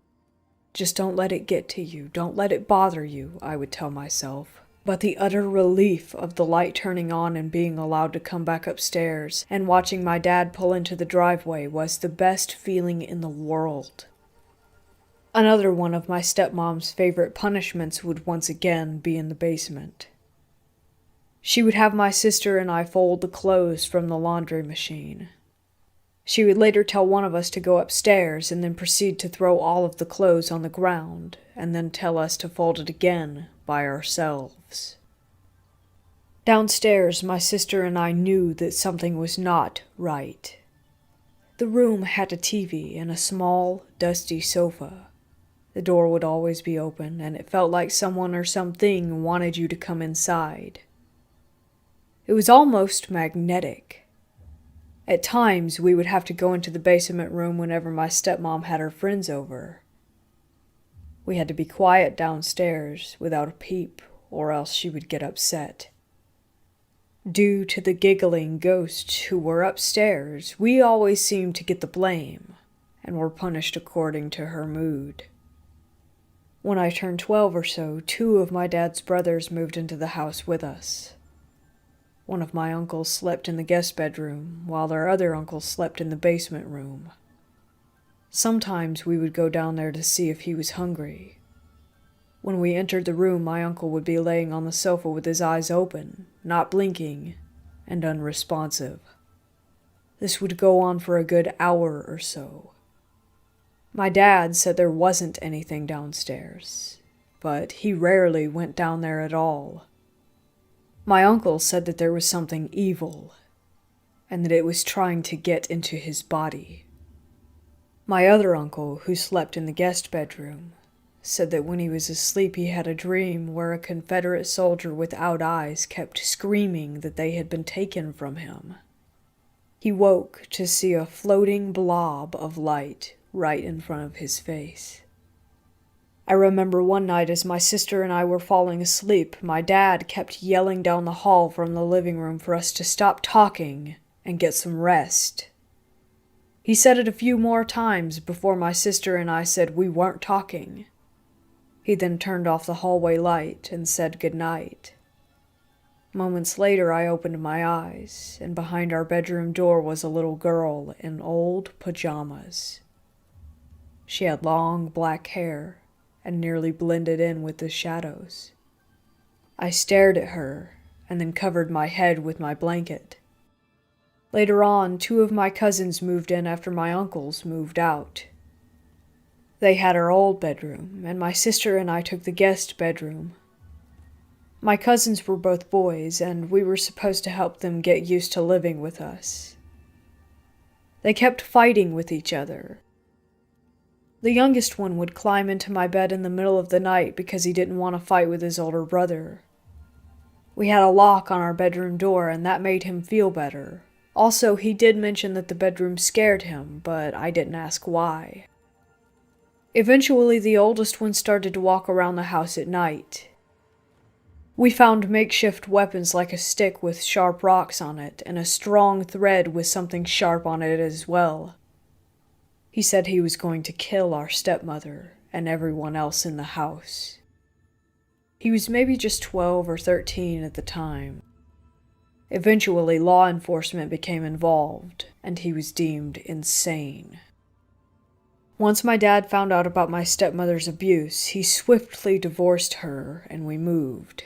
Just don't let it get to you, don't let it bother you, I would tell myself. But the utter relief of the light turning on and being allowed to come back upstairs and watching my dad pull into the driveway was the best feeling in the world. Another one of my stepmom's favorite punishments would once again be in the basement. She would have my sister and I fold the clothes from the laundry machine. She would later tell one of us to go upstairs and then proceed to throw all of the clothes on the ground and then tell us to fold it again by ourselves. Downstairs, my sister and I knew that something was not right. The room had a TV and a small, dusty sofa. The door would always be open, and it felt like someone or something wanted you to come inside. It was almost magnetic. At times, we would have to go into the basement room whenever my stepmom had her friends over. We had to be quiet downstairs without a peep, or else she would get upset. Due to the giggling ghosts who were upstairs, we always seemed to get the blame, and were punished according to her mood. When I turned 12 or so, 2 of my dad's brothers moved into the house with us. One of my uncles slept in the guest bedroom, while their other uncle slept in the basement room. Sometimes we would go down there to see if he was hungry. When we entered the room, my uncle would be laying on the sofa with his eyes open, not blinking, and unresponsive. This would go on for a good hour or so. My dad said there wasn't anything downstairs, but he rarely went down there at all. My uncle said that there was something evil, and that it was trying to get into his body. My other uncle, who slept in the guest bedroom, said that when he was asleep he had a dream where a Confederate soldier without eyes kept screaming that they had been taken from him. He woke to see a floating blob of light right in front of his face. I remember one night as my sister and I were falling asleep, my dad kept yelling down the hall from the living room for us to stop talking and get some rest. He said it a few more times before my sister and I said we weren't talking. He then turned off the hallway light and said goodnight. Moments later, I opened my eyes, and behind our bedroom door was a little girl in old pajamas. She had long black hair and nearly blended in with the shadows. I stared at her and then covered my head with my blanket. Later on, 2 of my cousins moved in after my uncles moved out. They had our old bedroom, and my sister and I took the guest bedroom. My cousins were both boys, and we were supposed to help them get used to living with us. They kept fighting with each other. The youngest one would climb into my bed in the middle of the night because he didn't want to fight with his older brother. We had a lock on our bedroom door, and that made him feel better. Also, he did mention that the bedroom scared him, but I didn't ask why. Eventually, the oldest one started to walk around the house at night. We found makeshift weapons like a stick with sharp rocks on it, and a strong thread with something sharp on it as well. He said he was going to kill our stepmother and everyone else in the house. He was maybe just 12 or 13 at the time. Eventually, law enforcement became involved, and he was deemed insane. Once my dad found out about my stepmother's abuse, he swiftly divorced her, and we moved.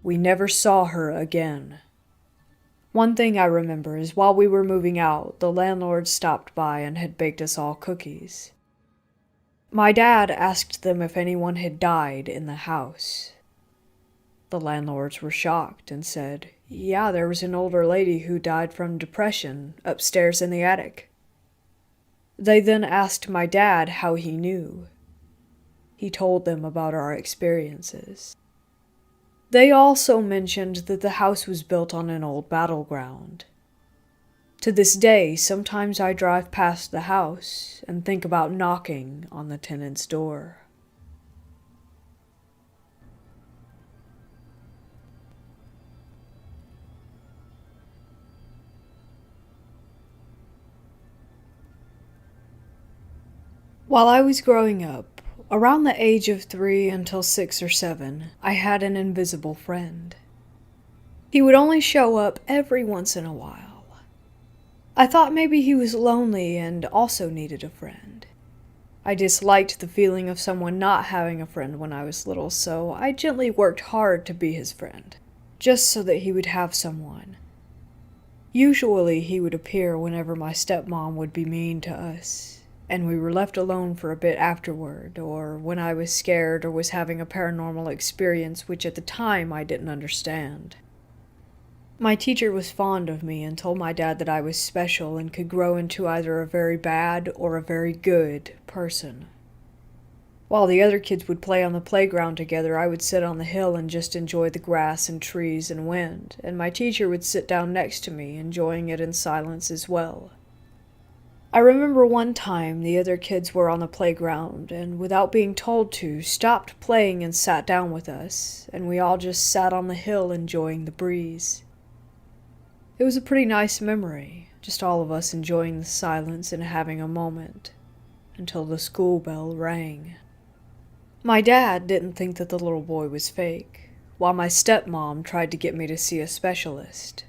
We never saw her again. One thing I remember is while we were moving out, the landlord stopped by and had baked us all cookies. My dad asked them if anyone had died in the house. The landlords were shocked and said, "Yeah, there was an older lady who died from depression upstairs in the attic." They then asked my dad how he knew. He told them about our experiences. They also mentioned that the house was built on an old battleground. To this day, sometimes I drive past the house and think about knocking on the tenant's door. While I was growing up, around the age of 3 until 6 or 7, I had an invisible friend. He would only show up every once in a while. I thought maybe he was lonely and also needed a friend. I disliked the feeling of someone not having a friend when I was little, so I gently worked hard to be his friend, just so that he would have someone. Usually he would appear whenever my stepmom would be mean to us, and we were left alone for a bit afterward, or when I was scared or was having a paranormal experience, which at the time I didn't understand. My teacher was fond of me and told my dad that I was special and could grow into either a very bad or a very good person. While the other kids would play on the playground together, I would sit on the hill and just enjoy the grass and trees and wind, and my teacher would sit down next to me, enjoying it in silence as well. I remember one time the other kids were on the playground and, without being told to, stopped playing and sat down with us, and we all just sat on the hill enjoying the breeze. It was a pretty nice memory, just all of us enjoying the silence and having a moment, until the school bell rang. My dad didn't think that the little boy was fake, while my stepmom tried to get me to see a specialist.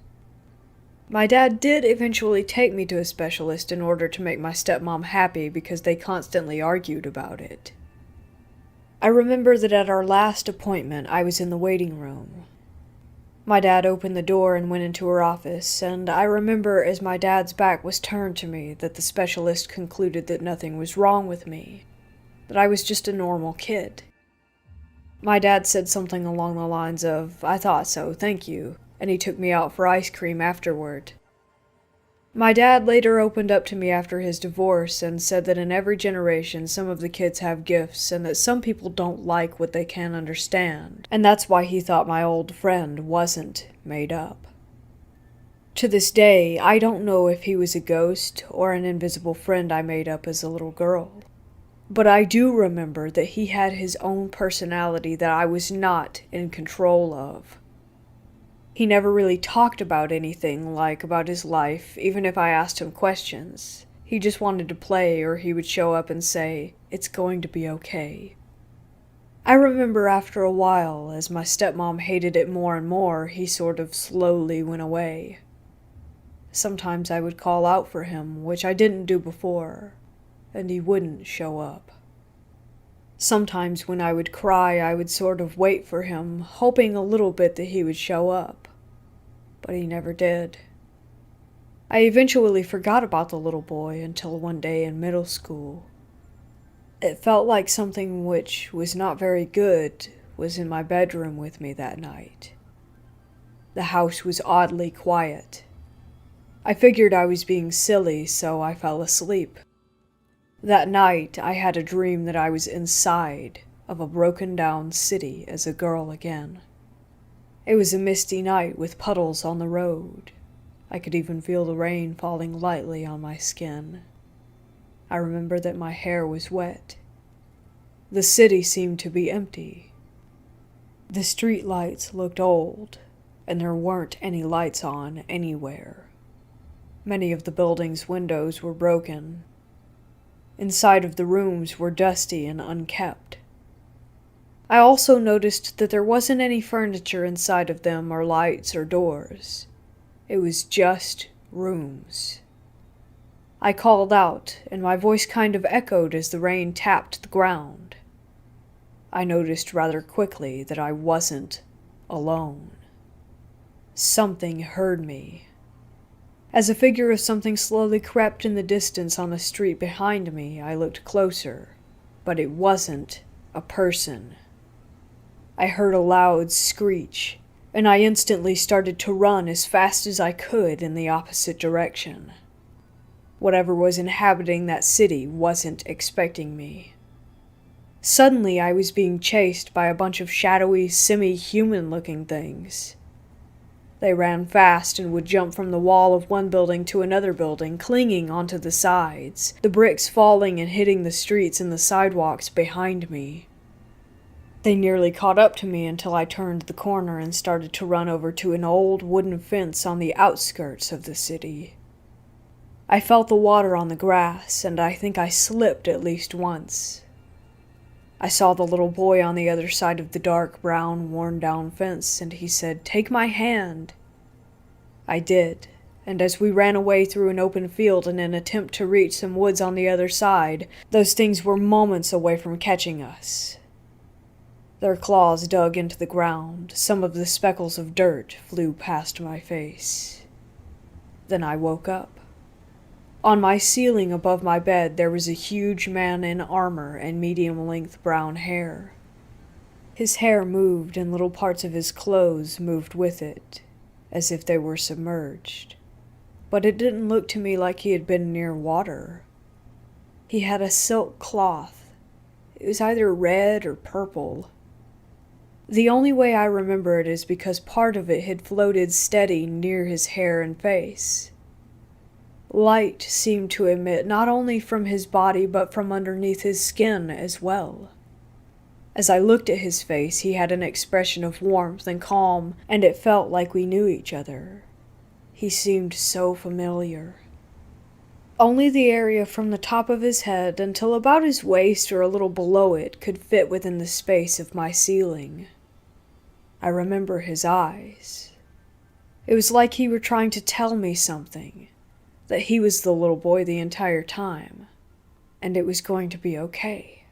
My dad did eventually take me to a specialist in order to make my stepmom happy because they constantly argued about it. I remember that at our last appointment I was in the waiting room. My dad opened the door and went into her office, and I remember as my dad's back was turned to me that the specialist concluded that nothing was wrong with me, that I was just a normal kid. My dad said something along the lines of, "I thought so, thank you," and he took me out for ice cream afterward. My dad later opened up to me after his divorce and said that in every generation some of the kids have gifts and that some people don't like what they can't understand, and that's why he thought my old friend wasn't made up. To this day, I don't know if he was a ghost or an invisible friend I made up as a little girl, but I do remember that he had his own personality that I was not in control of. He never really talked about anything, like about his life, even if I asked him questions. He just wanted to play, or he would show up and say, "It's going to be okay." I remember after a while, as my stepmom hated it more and more, he sort of slowly went away. Sometimes I would call out for him, which I didn't do before, and he wouldn't show up. Sometimes when I would cry, I would sort of wait for him, hoping a little bit that he would show up. But he never did. I eventually forgot about the little boy until one day in middle school. It felt like something which was not very good was in my bedroom with me that night. The house was oddly quiet. I figured I was being silly, so I fell asleep. That night, I had a dream that I was inside of a broken-down city as a girl again. It was a misty night with puddles on the road. I could even feel the rain falling lightly on my skin. I remember that my hair was wet. The city seemed to be empty. The street lights looked old, and there weren't any lights on anywhere. Many of the building's windows were broken. Inside of the rooms were dusty and unkept. I also noticed that there wasn't any furniture inside of them or lights or doors. It was just rooms. I called out, and my voice kind of echoed as the rain tapped the ground. I noticed rather quickly that I wasn't alone. Something heard me. As a figure of something slowly crept in the distance on the street behind me, I looked closer, but it wasn't a person. I heard a loud screech, and I instantly started to run as fast as I could in the opposite direction. Whatever was inhabiting that city wasn't expecting me. Suddenly, I was being chased by a bunch of shadowy, semi-human-looking things. They ran fast and would jump from the wall of one building to another building, clinging onto the sides, the bricks falling and hitting the streets and the sidewalks behind me. They nearly caught up to me until I turned the corner and started to run over to an old wooden fence on the outskirts of the city. I felt the water on the grass, and I think I slipped at least once. I saw the little boy on the other side of the dark brown, worn-down fence, and he said, "Take my hand." I did, and as we ran away through an open field in an attempt to reach some woods on the other side, those things were moments away from catching us. Their claws dug into the ground. Some of the speckles of dirt flew past my face. Then I woke up. On my ceiling above my bed there was a huge man in armor and medium-length brown hair. His hair moved and little parts of his clothes moved with it, as if they were submerged. But it didn't look to me like he had been near water. He had a silk cloth. It was either red or purple. The only way I remember it is because part of it had floated steady near his hair and face. Light seemed to emit not only from his body but from underneath his skin as well. As I looked at his face, he had an expression of warmth and calm, and it felt like we knew each other. He seemed so familiar. Only the area from the top of his head until about his waist or a little below it could fit within the space of my ceiling. I remember his eyes. It was like he were trying to tell me something. That he was the little boy the entire time, and it was going to be okay.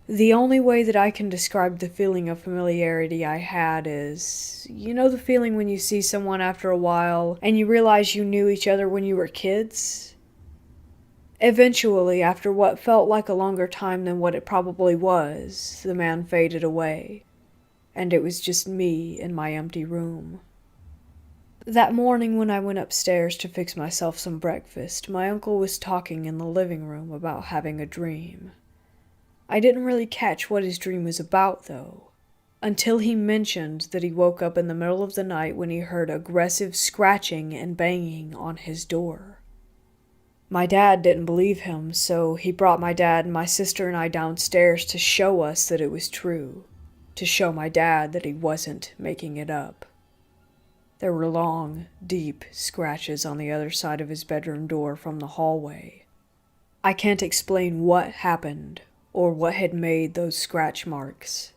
The only way that I can describe the feeling of familiarity I had is, you know the feeling when you see someone after a while and you realize you knew each other when you were kids? Eventually, after what felt like a longer time than what it probably was, the man faded away, and it was just me in my empty room. That morning when I went upstairs to fix myself some breakfast, my uncle was talking in the living room about having a dream. I didn't really catch what his dream was about, though, until he mentioned that he woke up in the middle of the night when he heard aggressive scratching and banging on his door. My dad didn't believe him, so he brought my dad and my sister and I downstairs to show us that it was true, to show my dad that he wasn't making it up. There were long, deep scratches on the other side of his bedroom door from the hallway. I can't explain what happened or what had made those scratch marks.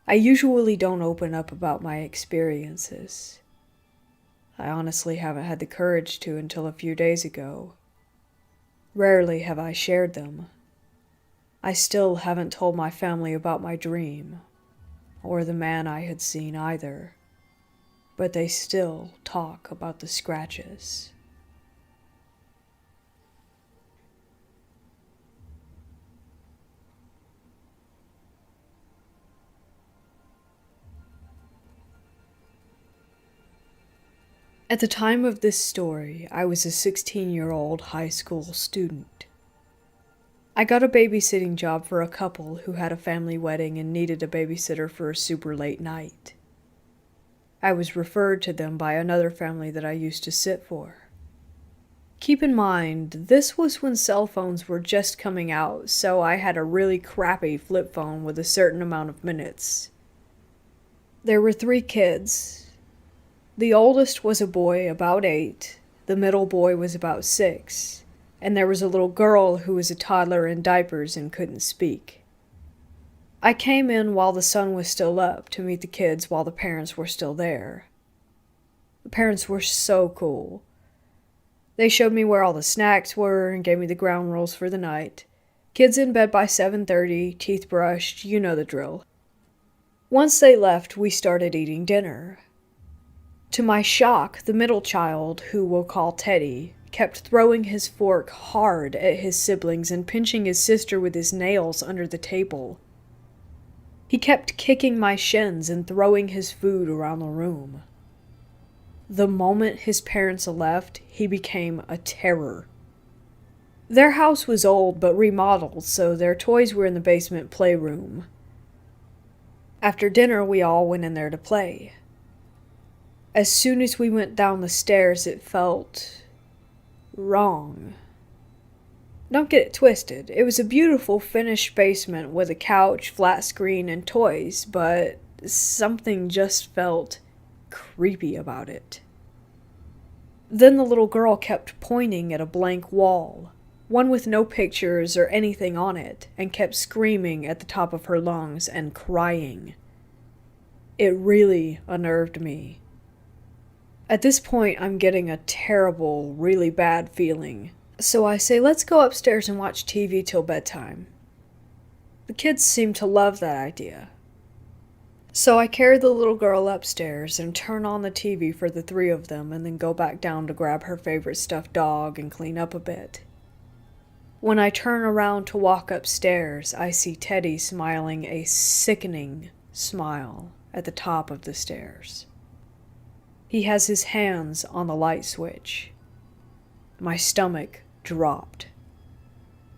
I usually don't open up about my experiences. I honestly haven't had the courage to until a few days ago. Rarely have I shared them. I still haven't told my family about my dream, or the man I had seen either. But they still talk about the scratches. At the time of this story, I was a 16-year-old high school student. I got a babysitting job for a couple who had a family wedding and needed a babysitter for a super late night. I was referred to them by another family that I used to sit for. Keep in mind, this was when cell phones were just coming out, so I had a really crappy flip phone with a certain amount of minutes. There were 3 kids. The oldest was a boy about 8, the middle boy was about 6, and there was a little girl who was a toddler in diapers and couldn't speak. I came in while the sun was still up to meet the kids while the parents were still there. The parents were so cool. They showed me where all the snacks were and gave me the ground rules for the night. Kids in bed by 7:30, teeth brushed, you know the drill. Once they left, we started eating dinner. To my shock, the middle child, who we'll call Teddy, kept throwing his fork hard at his siblings and pinching his sister with his nails under the table. He kept kicking my shins and throwing his food around the room. The moment his parents left, he became a terror. Their house was old but remodeled, so their toys were in the basement playroom. After dinner, we all went in there to play. As soon as we went down the stairs, it felt wrong. Don't get it twisted. It was a beautiful finished basement with a couch, flat screen, and toys, but something just felt creepy about it. Then the little girl kept pointing at a blank wall, one with no pictures or anything on it, and kept screaming at the top of her lungs and crying. It really unnerved me. At this point, I'm getting a terrible, really bad feeling. So I say, let's go upstairs and watch TV till bedtime. The kids seem to love that idea. So I carry the little girl upstairs and turn on the TV for the 3 of them and then go back down to grab her favorite stuffed dog and clean up a bit. When I turn around to walk upstairs, I see Teddy smiling a sickening smile at the top of the stairs. He has his hands on the light switch. My stomach dropped.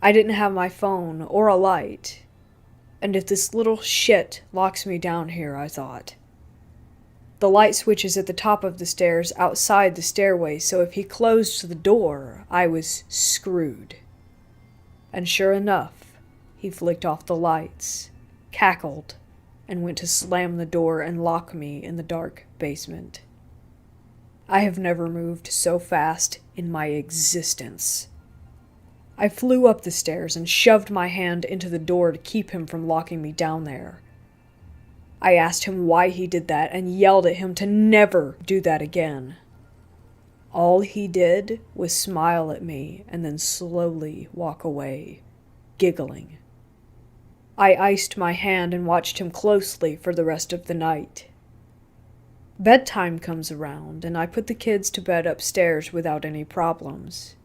I didn't have my phone or a light, and if this little shit locks me down here, I thought. The light switch is at the top of the stairs outside the stairway, so if he closed the door, I was screwed. And sure enough, he flicked off the lights, cackled, and went to slam the door and lock me in the dark basement. I have never moved so fast in my existence. I flew up the stairs and shoved my hand into the door to keep him from locking me down there. I asked him why he did that and yelled at him to never do that again. All he did was smile at me and then slowly walk away, giggling. I iced my hand and watched him closely for the rest of the night. Bedtime comes around, and I put the kids to bed upstairs without any problems.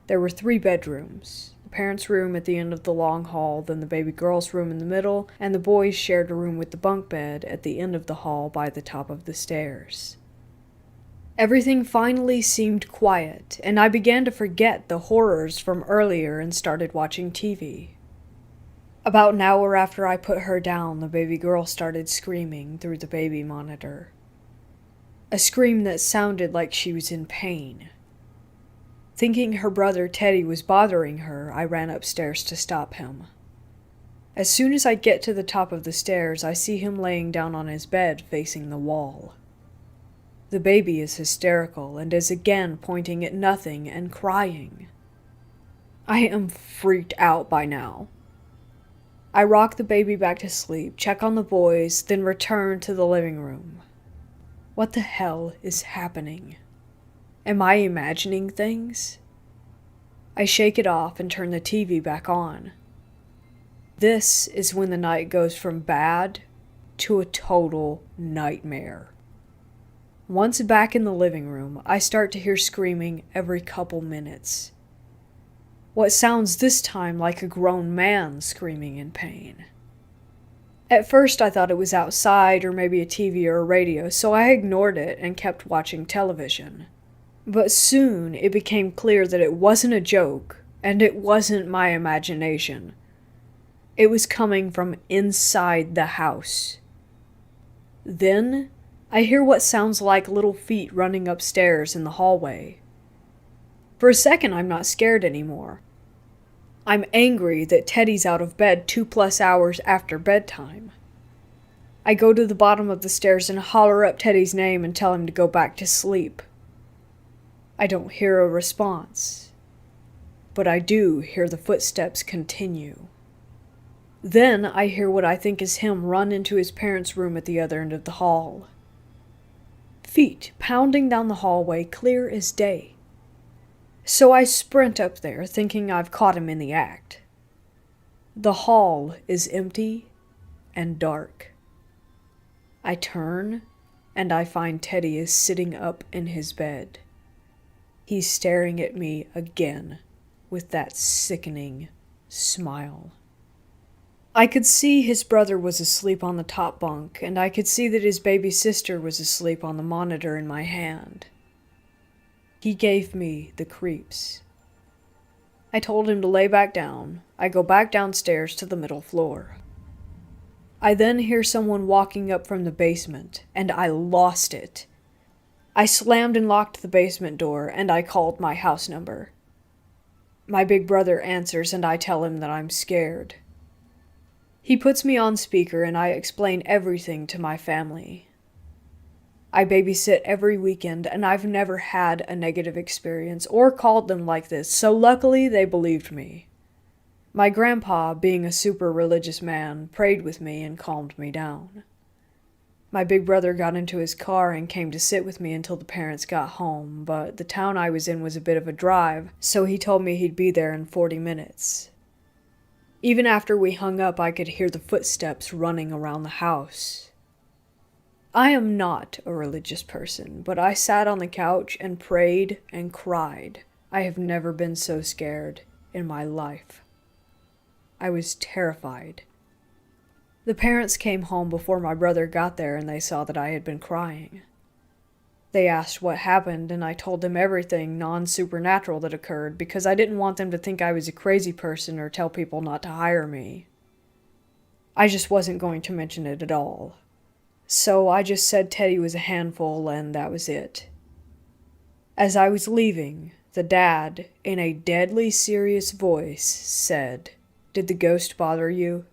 There were 3 bedrooms, the parents' room at the end of the long hall, then the baby girl's room in the middle, and the boys shared a room with the bunk bed at the end of the hall by the top of the stairs. Everything finally seemed quiet, and I began to forget the horrors from earlier and started watching TV. About an hour after I put her down, the baby girl started screaming through the baby monitor. A scream that sounded like she was in pain. Thinking her brother Teddy was bothering her, I ran upstairs to stop him. As soon as I get to the top of the stairs, I see him laying down on his bed facing the wall. The baby is hysterical and is again pointing at nothing and crying. I am freaked out by now. I rock the baby back to sleep, check on the boys, then return to the living room. What the hell is happening? Am I imagining things? I shake it off and turn the TV back on. This is when the night goes from bad to a total nightmare. Once back in the living room, I start to hear screaming every couple minutes. What sounds this time like a grown man screaming in pain. At first I thought it was outside or maybe a TV or a radio, so I ignored it and kept watching television. But soon it became clear that it wasn't a joke, and it wasn't my imagination. It was coming from inside the house. Then I hear what sounds like little feet running upstairs in the hallway. For a second, I'm not scared anymore. I'm angry that Teddy's out of bed 2+ hours after bedtime. I go to the bottom of the stairs and holler up Teddy's name and tell him to go back to sleep. I don't hear a response, but I do hear the footsteps continue. Then I hear what I think is him run into his parents' room at the other end of the hall. Feet pounding down the hallway, clear as day. So I sprint up there, thinking I've caught him in the act. The hall is empty and dark. I turn, and I find Teddy is sitting up in his bed. He's staring at me again with that sickening smile. I could see his brother was asleep on the top bunk, and I could see that his baby sister was asleep on the monitor in my hand. He gave me the creeps. I told him to lay back down. I go back downstairs to the middle floor. I then hear someone walking up from the basement, and I lost it. I slammed and locked the basement door, and I called my house number. My big brother answers, and I tell him that I'm scared. He puts me on speaker, and I explain everything to my family. I babysit every weekend, and I've never had a negative experience or called them like this, so luckily they believed me. My grandpa, being a super religious man, prayed with me and calmed me down. My big brother got into his car and came to sit with me until the parents got home, but the town I was in was a bit of a drive, so he told me he'd be there in 40 minutes. Even after we hung up, I could hear the footsteps running around the house. I am not a religious person, but I sat on the couch and prayed and cried. I have never been so scared in my life. I was terrified. The parents came home before my brother got there, and they saw that I had been crying. They asked what happened, and I told them everything non-supernatural that occurred because I didn't want them to think I was a crazy person or tell people not to hire me. I just wasn't going to mention it at all. So I just said Teddy was a handful, and that was it. As I was leaving, the dad, in a deadly serious voice, said, "Did the ghost bother you?"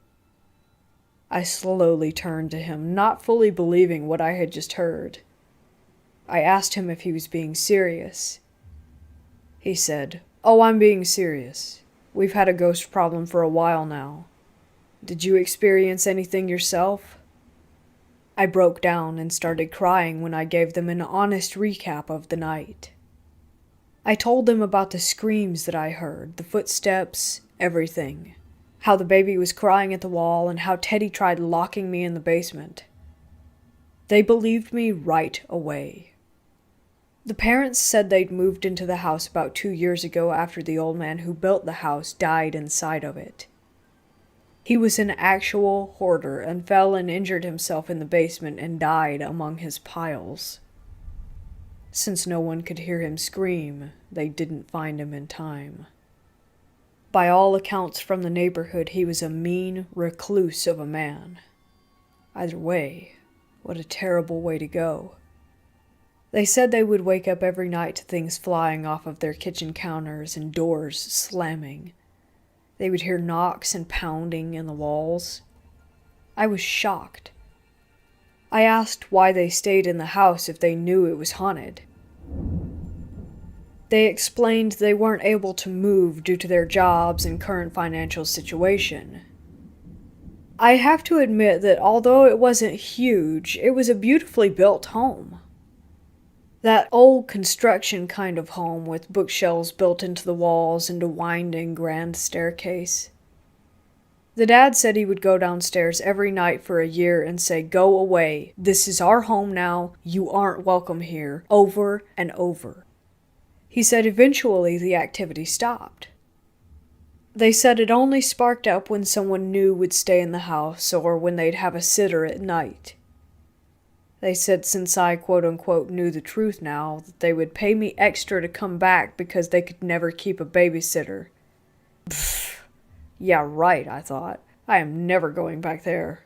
I slowly turned to him, not fully believing what I had just heard. I asked him if he was being serious. He said, "Oh, I'm being serious. We've had a ghost problem for a while now. Did you experience anything yourself?" I broke down and started crying when I gave them an honest recap of the night. I told them about the screams that I heard, the footsteps, everything. How the baby was crying at the wall and how Teddy tried locking me in the basement. They believed me right away. The parents said they'd moved into the house about 2 years ago after the old man who built the house died inside of it. He was an actual hoarder and fell and injured himself in the basement and died among his piles. Since no one could hear him scream, they didn't find him in time. By all accounts from the neighborhood, he was a mean recluse of a man. Either way, what a terrible way to go. They said they would wake up every night to things flying off of their kitchen counters and doors slamming. They would hear knocks and pounding in the walls. I was shocked. I asked why they stayed in the house if they knew it was haunted. They explained they weren't able to move due to their jobs and current financial situation. I have to admit that although it wasn't huge, it was a beautifully built home. That old construction kind of home with bookshelves built into the walls and a winding grand staircase. The dad said he would go downstairs every night for a year and say, "Go away. This is our home now. You aren't welcome here," over and over. He said eventually the activity stopped. They said it only sparked up when someone new would stay in the house or when they'd have a sitter at night. They said since I quote-unquote knew the truth now, that they would pay me extra to come back because they could never keep a babysitter. Pfft. Yeah, right, I thought. I am never going back there.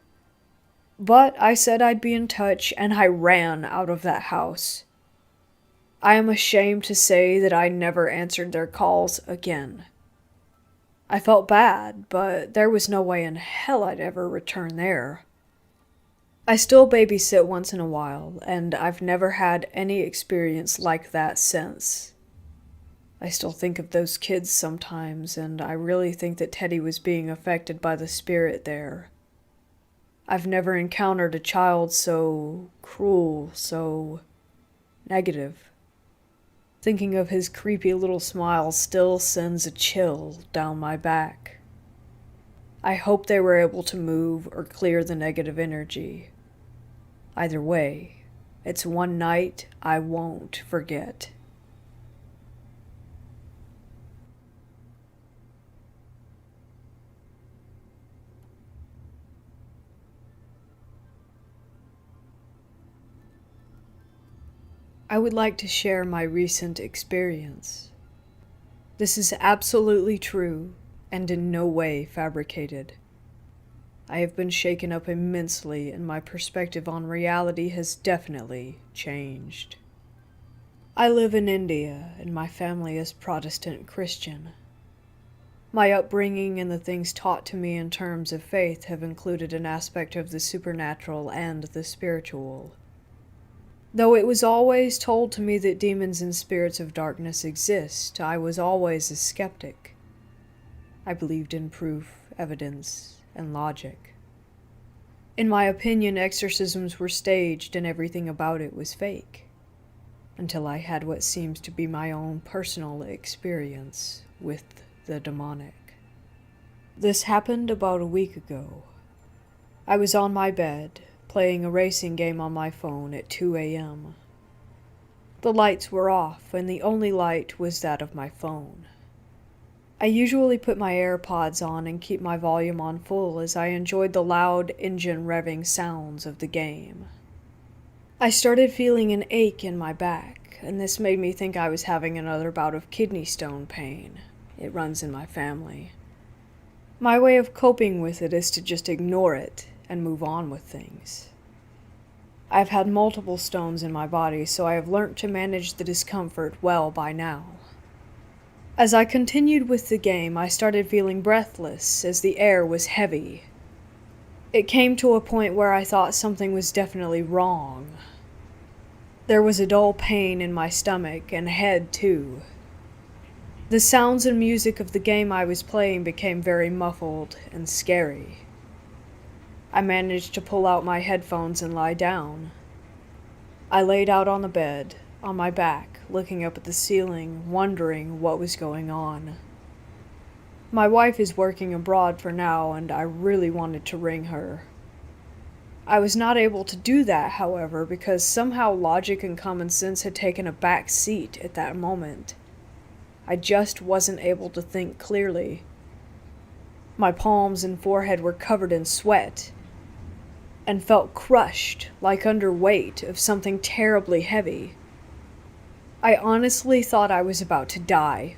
But I said I'd be in touch, and I ran out of that house. I am ashamed to say that I never answered their calls again. I felt bad, but there was no way in hell I'd ever return there. I still babysit once in a while, and I've never had any experience like that since. I still think of those kids sometimes, and I really think that Teddy was being affected by the spirit there. I've never encountered a child so cruel, so negative. Thinking of his creepy little smile still sends a chill down my back. I hope they were able to move or clear the negative energy. Either way, it's one night I won't forget. I would like to share my recent experience. This is absolutely true and in no way fabricated. I have been shaken up immensely, and my perspective on reality has definitely changed. I live in India, and my family is Protestant Christian. My upbringing and the things taught to me in terms of faith have included an aspect of the supernatural and the spiritual. Though it was always told to me that demons and spirits of darkness exist, I was always a skeptic. I believed in proof, evidence, and logic. In my opinion, exorcisms were staged and everything about it was fake, until I had what seems to be my own personal experience with the demonic. This happened about a week ago. I was on my bed, playing a racing game on my phone at 2 a.m. The lights were off, and the only light was that of my phone. I usually put my AirPods on and keep my volume on full as I enjoyed the loud engine revving sounds of the game. I started feeling an ache in my back, and this made me think I was having another bout of kidney stone pain. It runs in my family. My way of coping with it is to just ignore it and move on with things. I've had multiple stones in my body, so I have learnt to manage the discomfort well by now. As I continued with the game, I started feeling breathless as the air was heavy. It came to a point where I thought something was definitely wrong. There was a dull pain in my stomach and head too. The sounds and music of the game I was playing became very muffled and scary. I managed to pull out my headphones and lie down. I laid out on the bed, on my back, looking up at the ceiling, wondering what was going on. My wife is working abroad for now, and I really wanted to ring her. I was not able to do that, however, because somehow logic and common sense had taken a back seat at that moment. I just wasn't able to think clearly. My palms and forehead were covered in sweat, and felt crushed, like under weight of something terribly heavy. I honestly thought I was about to die.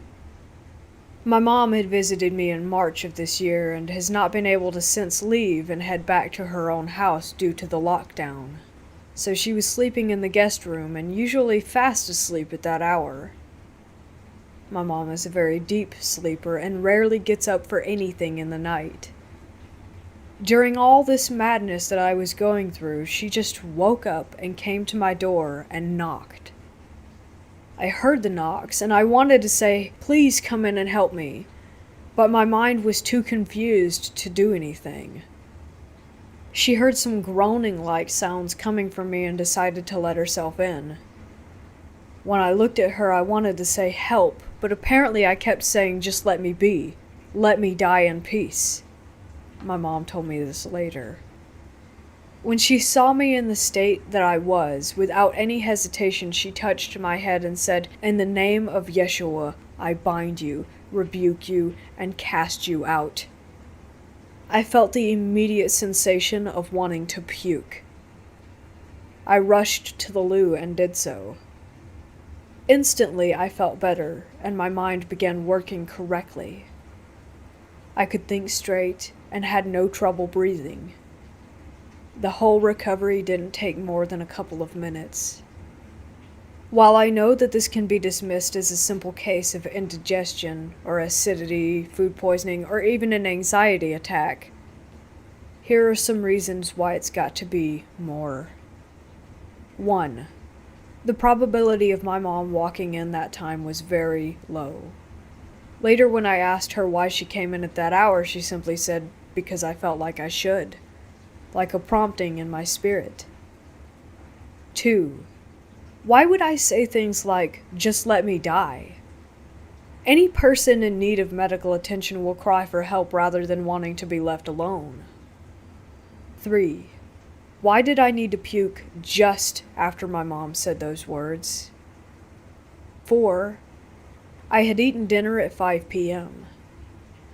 My mom had visited me in March of this year and has not been able to since leave and head back to her own house due to the lockdown. So she was sleeping in the guest room and usually fast asleep at that hour. My mom is a very deep sleeper and rarely gets up for anything in the night. During all this madness that I was going through, she just woke up and came to my door and knocked. I heard the knocks, and I wanted to say, "Please come in and help me," but my mind was too confused to do anything. She heard some groaning-like sounds coming from me and decided to let herself in. When I looked at her, I wanted to say help, but apparently I kept saying, "Just let me be. Let me die in peace." My mom told me this later. When she saw me in the state that I was, without any hesitation she touched my head and said, "In the name of Yeshua, I bind you, rebuke you, and cast you out." I felt the immediate sensation of wanting to puke. I rushed to the loo and did so. Instantly, I felt better, and my mind began working correctly. I could think straight and had no trouble breathing. The whole recovery didn't take more than a couple of minutes. While I know that this can be dismissed as a simple case of indigestion or acidity, food poisoning, or even an anxiety attack, here are some reasons why it's got to be more. 1. The probability of my mom walking in that time was very low. Later, when I asked her why she came in at that hour, she simply said, "Because I felt like I should," like a prompting in my spirit. 2. Why would I say things like, "Just let me die"? Any person in need of medical attention will cry for help rather than wanting to be left alone. 3. Why did I need to puke just after my mom said those words? 4. I had eaten dinner at 5 p.m.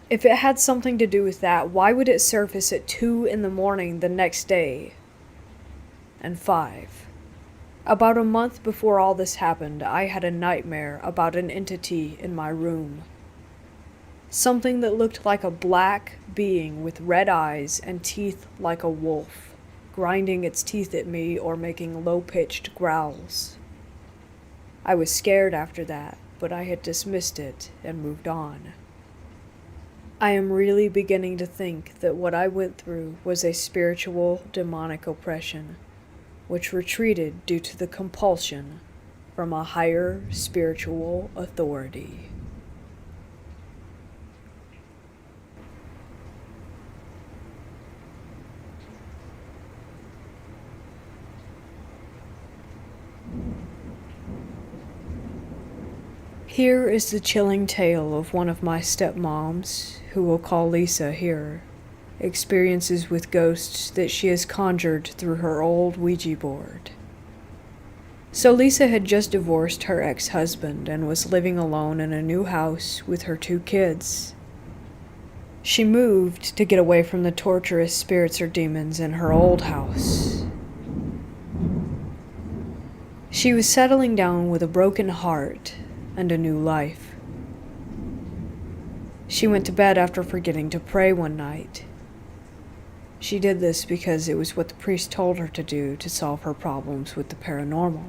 If it had something to do with that, why would it surface at 2 in the morning the next day? And 5. About a month before all this happened, I had a nightmare about an entity in my room. Something that looked like a black being with red eyes and teeth like a wolf, grinding its teeth at me or making low-pitched growls. I was scared after that, but I had dismissed it and moved on. I am really beginning to think that what I went through was a spiritual demonic oppression, which retreated due to the compulsion from a higher spiritual authority. Here is the chilling tale of one of my stepmoms, who we'll call Lisa here, experiences with ghosts that she has conjured through her old Ouija board. So Lisa had just divorced her ex-husband and was living alone in a new house with her 2 kids. She moved to get away from the torturous spirits or demons in her old house. She was settling down with a broken heart and a new life. She went to bed after forgetting to pray one night. She did this because it was what the priest told her to do to solve her problems with the paranormal.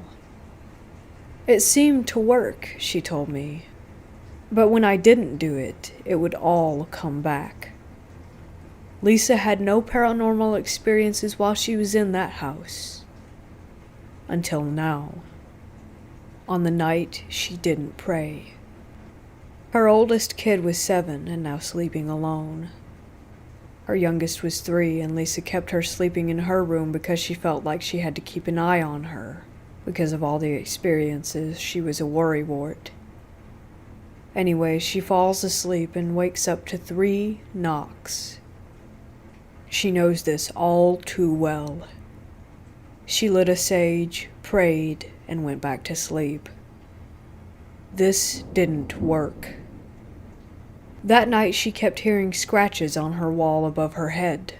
It seemed to work, she told me, but when I didn't do it, it would all come back. Lisa had no paranormal experiences while she was in that house. Until now. On the night she didn't pray. Her oldest kid was 7 and now sleeping alone. Her youngest was 3, and Lisa kept her sleeping in her room because she felt like she had to keep an eye on her. Because of all the experiences, she was a worrywart. Anyway, she falls asleep and wakes up to 3 knocks. She knows this all too well. She lit a sage, prayed, and went back to sleep. This didn't work. That night she kept hearing scratches on her wall above her head.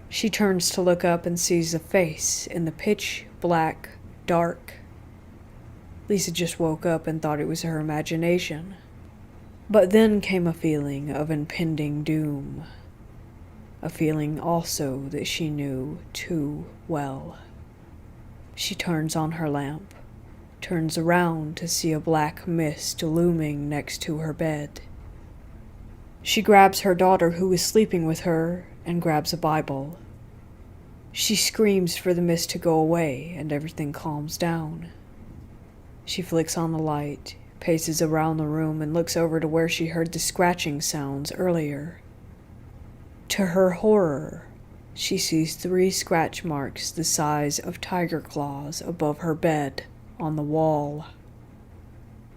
She turns to look up and sees a face in the pitch black dark. Lisa just woke up and thought it was her imagination. But then came a feeling of impending doom. A feeling also that she knew too well. She turns on her lamp, turns around to see a black mist looming next to her bed. She grabs her daughter who is sleeping with her and grabs a Bible. She screams for the mist to go away and everything calms down. She flicks on the light, paces around the room, and looks over to where she heard the scratching sounds earlier. To her horror, she sees 3 scratch marks the size of tiger claws above her bed on the wall.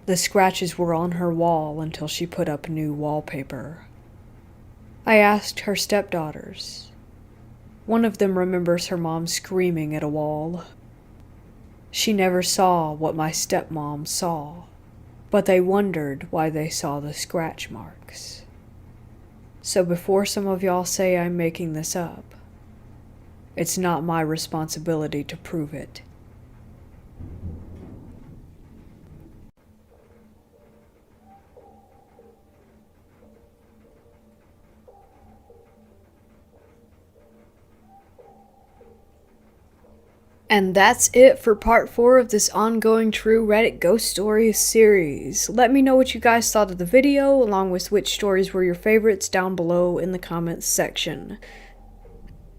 The scratches were on her wall until she put up new wallpaper. I asked her stepdaughters. One of them remembers her mom screaming at a wall. She never saw what my stepmom saw, but they wondered why they saw the scratch marks. So before some of y'all say I'm making this up, it's not my responsibility to prove it. And that's it for part 4 of this ongoing True Reddit Ghost Stories series. Let me know what you guys thought of the video, along with which stories were your favorites down below in the comments section.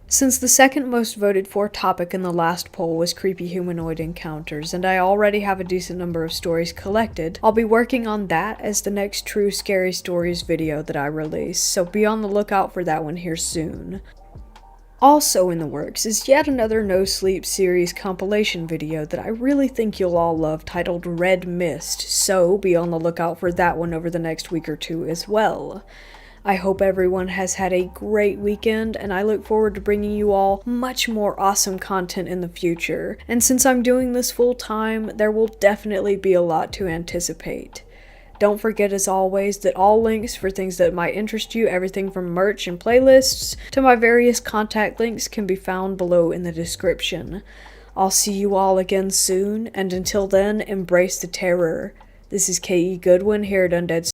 Since the second most voted for topic in the last poll was creepy humanoid encounters, and I already have a decent number of stories collected, I'll be working on that as the next True Scary Stories video that I release, so be on the lookout for that one here soon. Also in the works is yet another No Sleep series compilation video that I really think you'll all love, titled Red Mist, so be on the lookout for that one over the next week or two as well. I hope everyone has had a great weekend, and I look forward to bringing you all much more awesome content in the future. And since I'm doing this full time, there will definitely be a lot to anticipate. Don't forget, as always, that all links for things that might interest you, everything from merch and playlists to my various contact links, can be found below in the description. I'll see you all again soon, and until then, embrace the terror. This is K.E. Goodwin here at Undead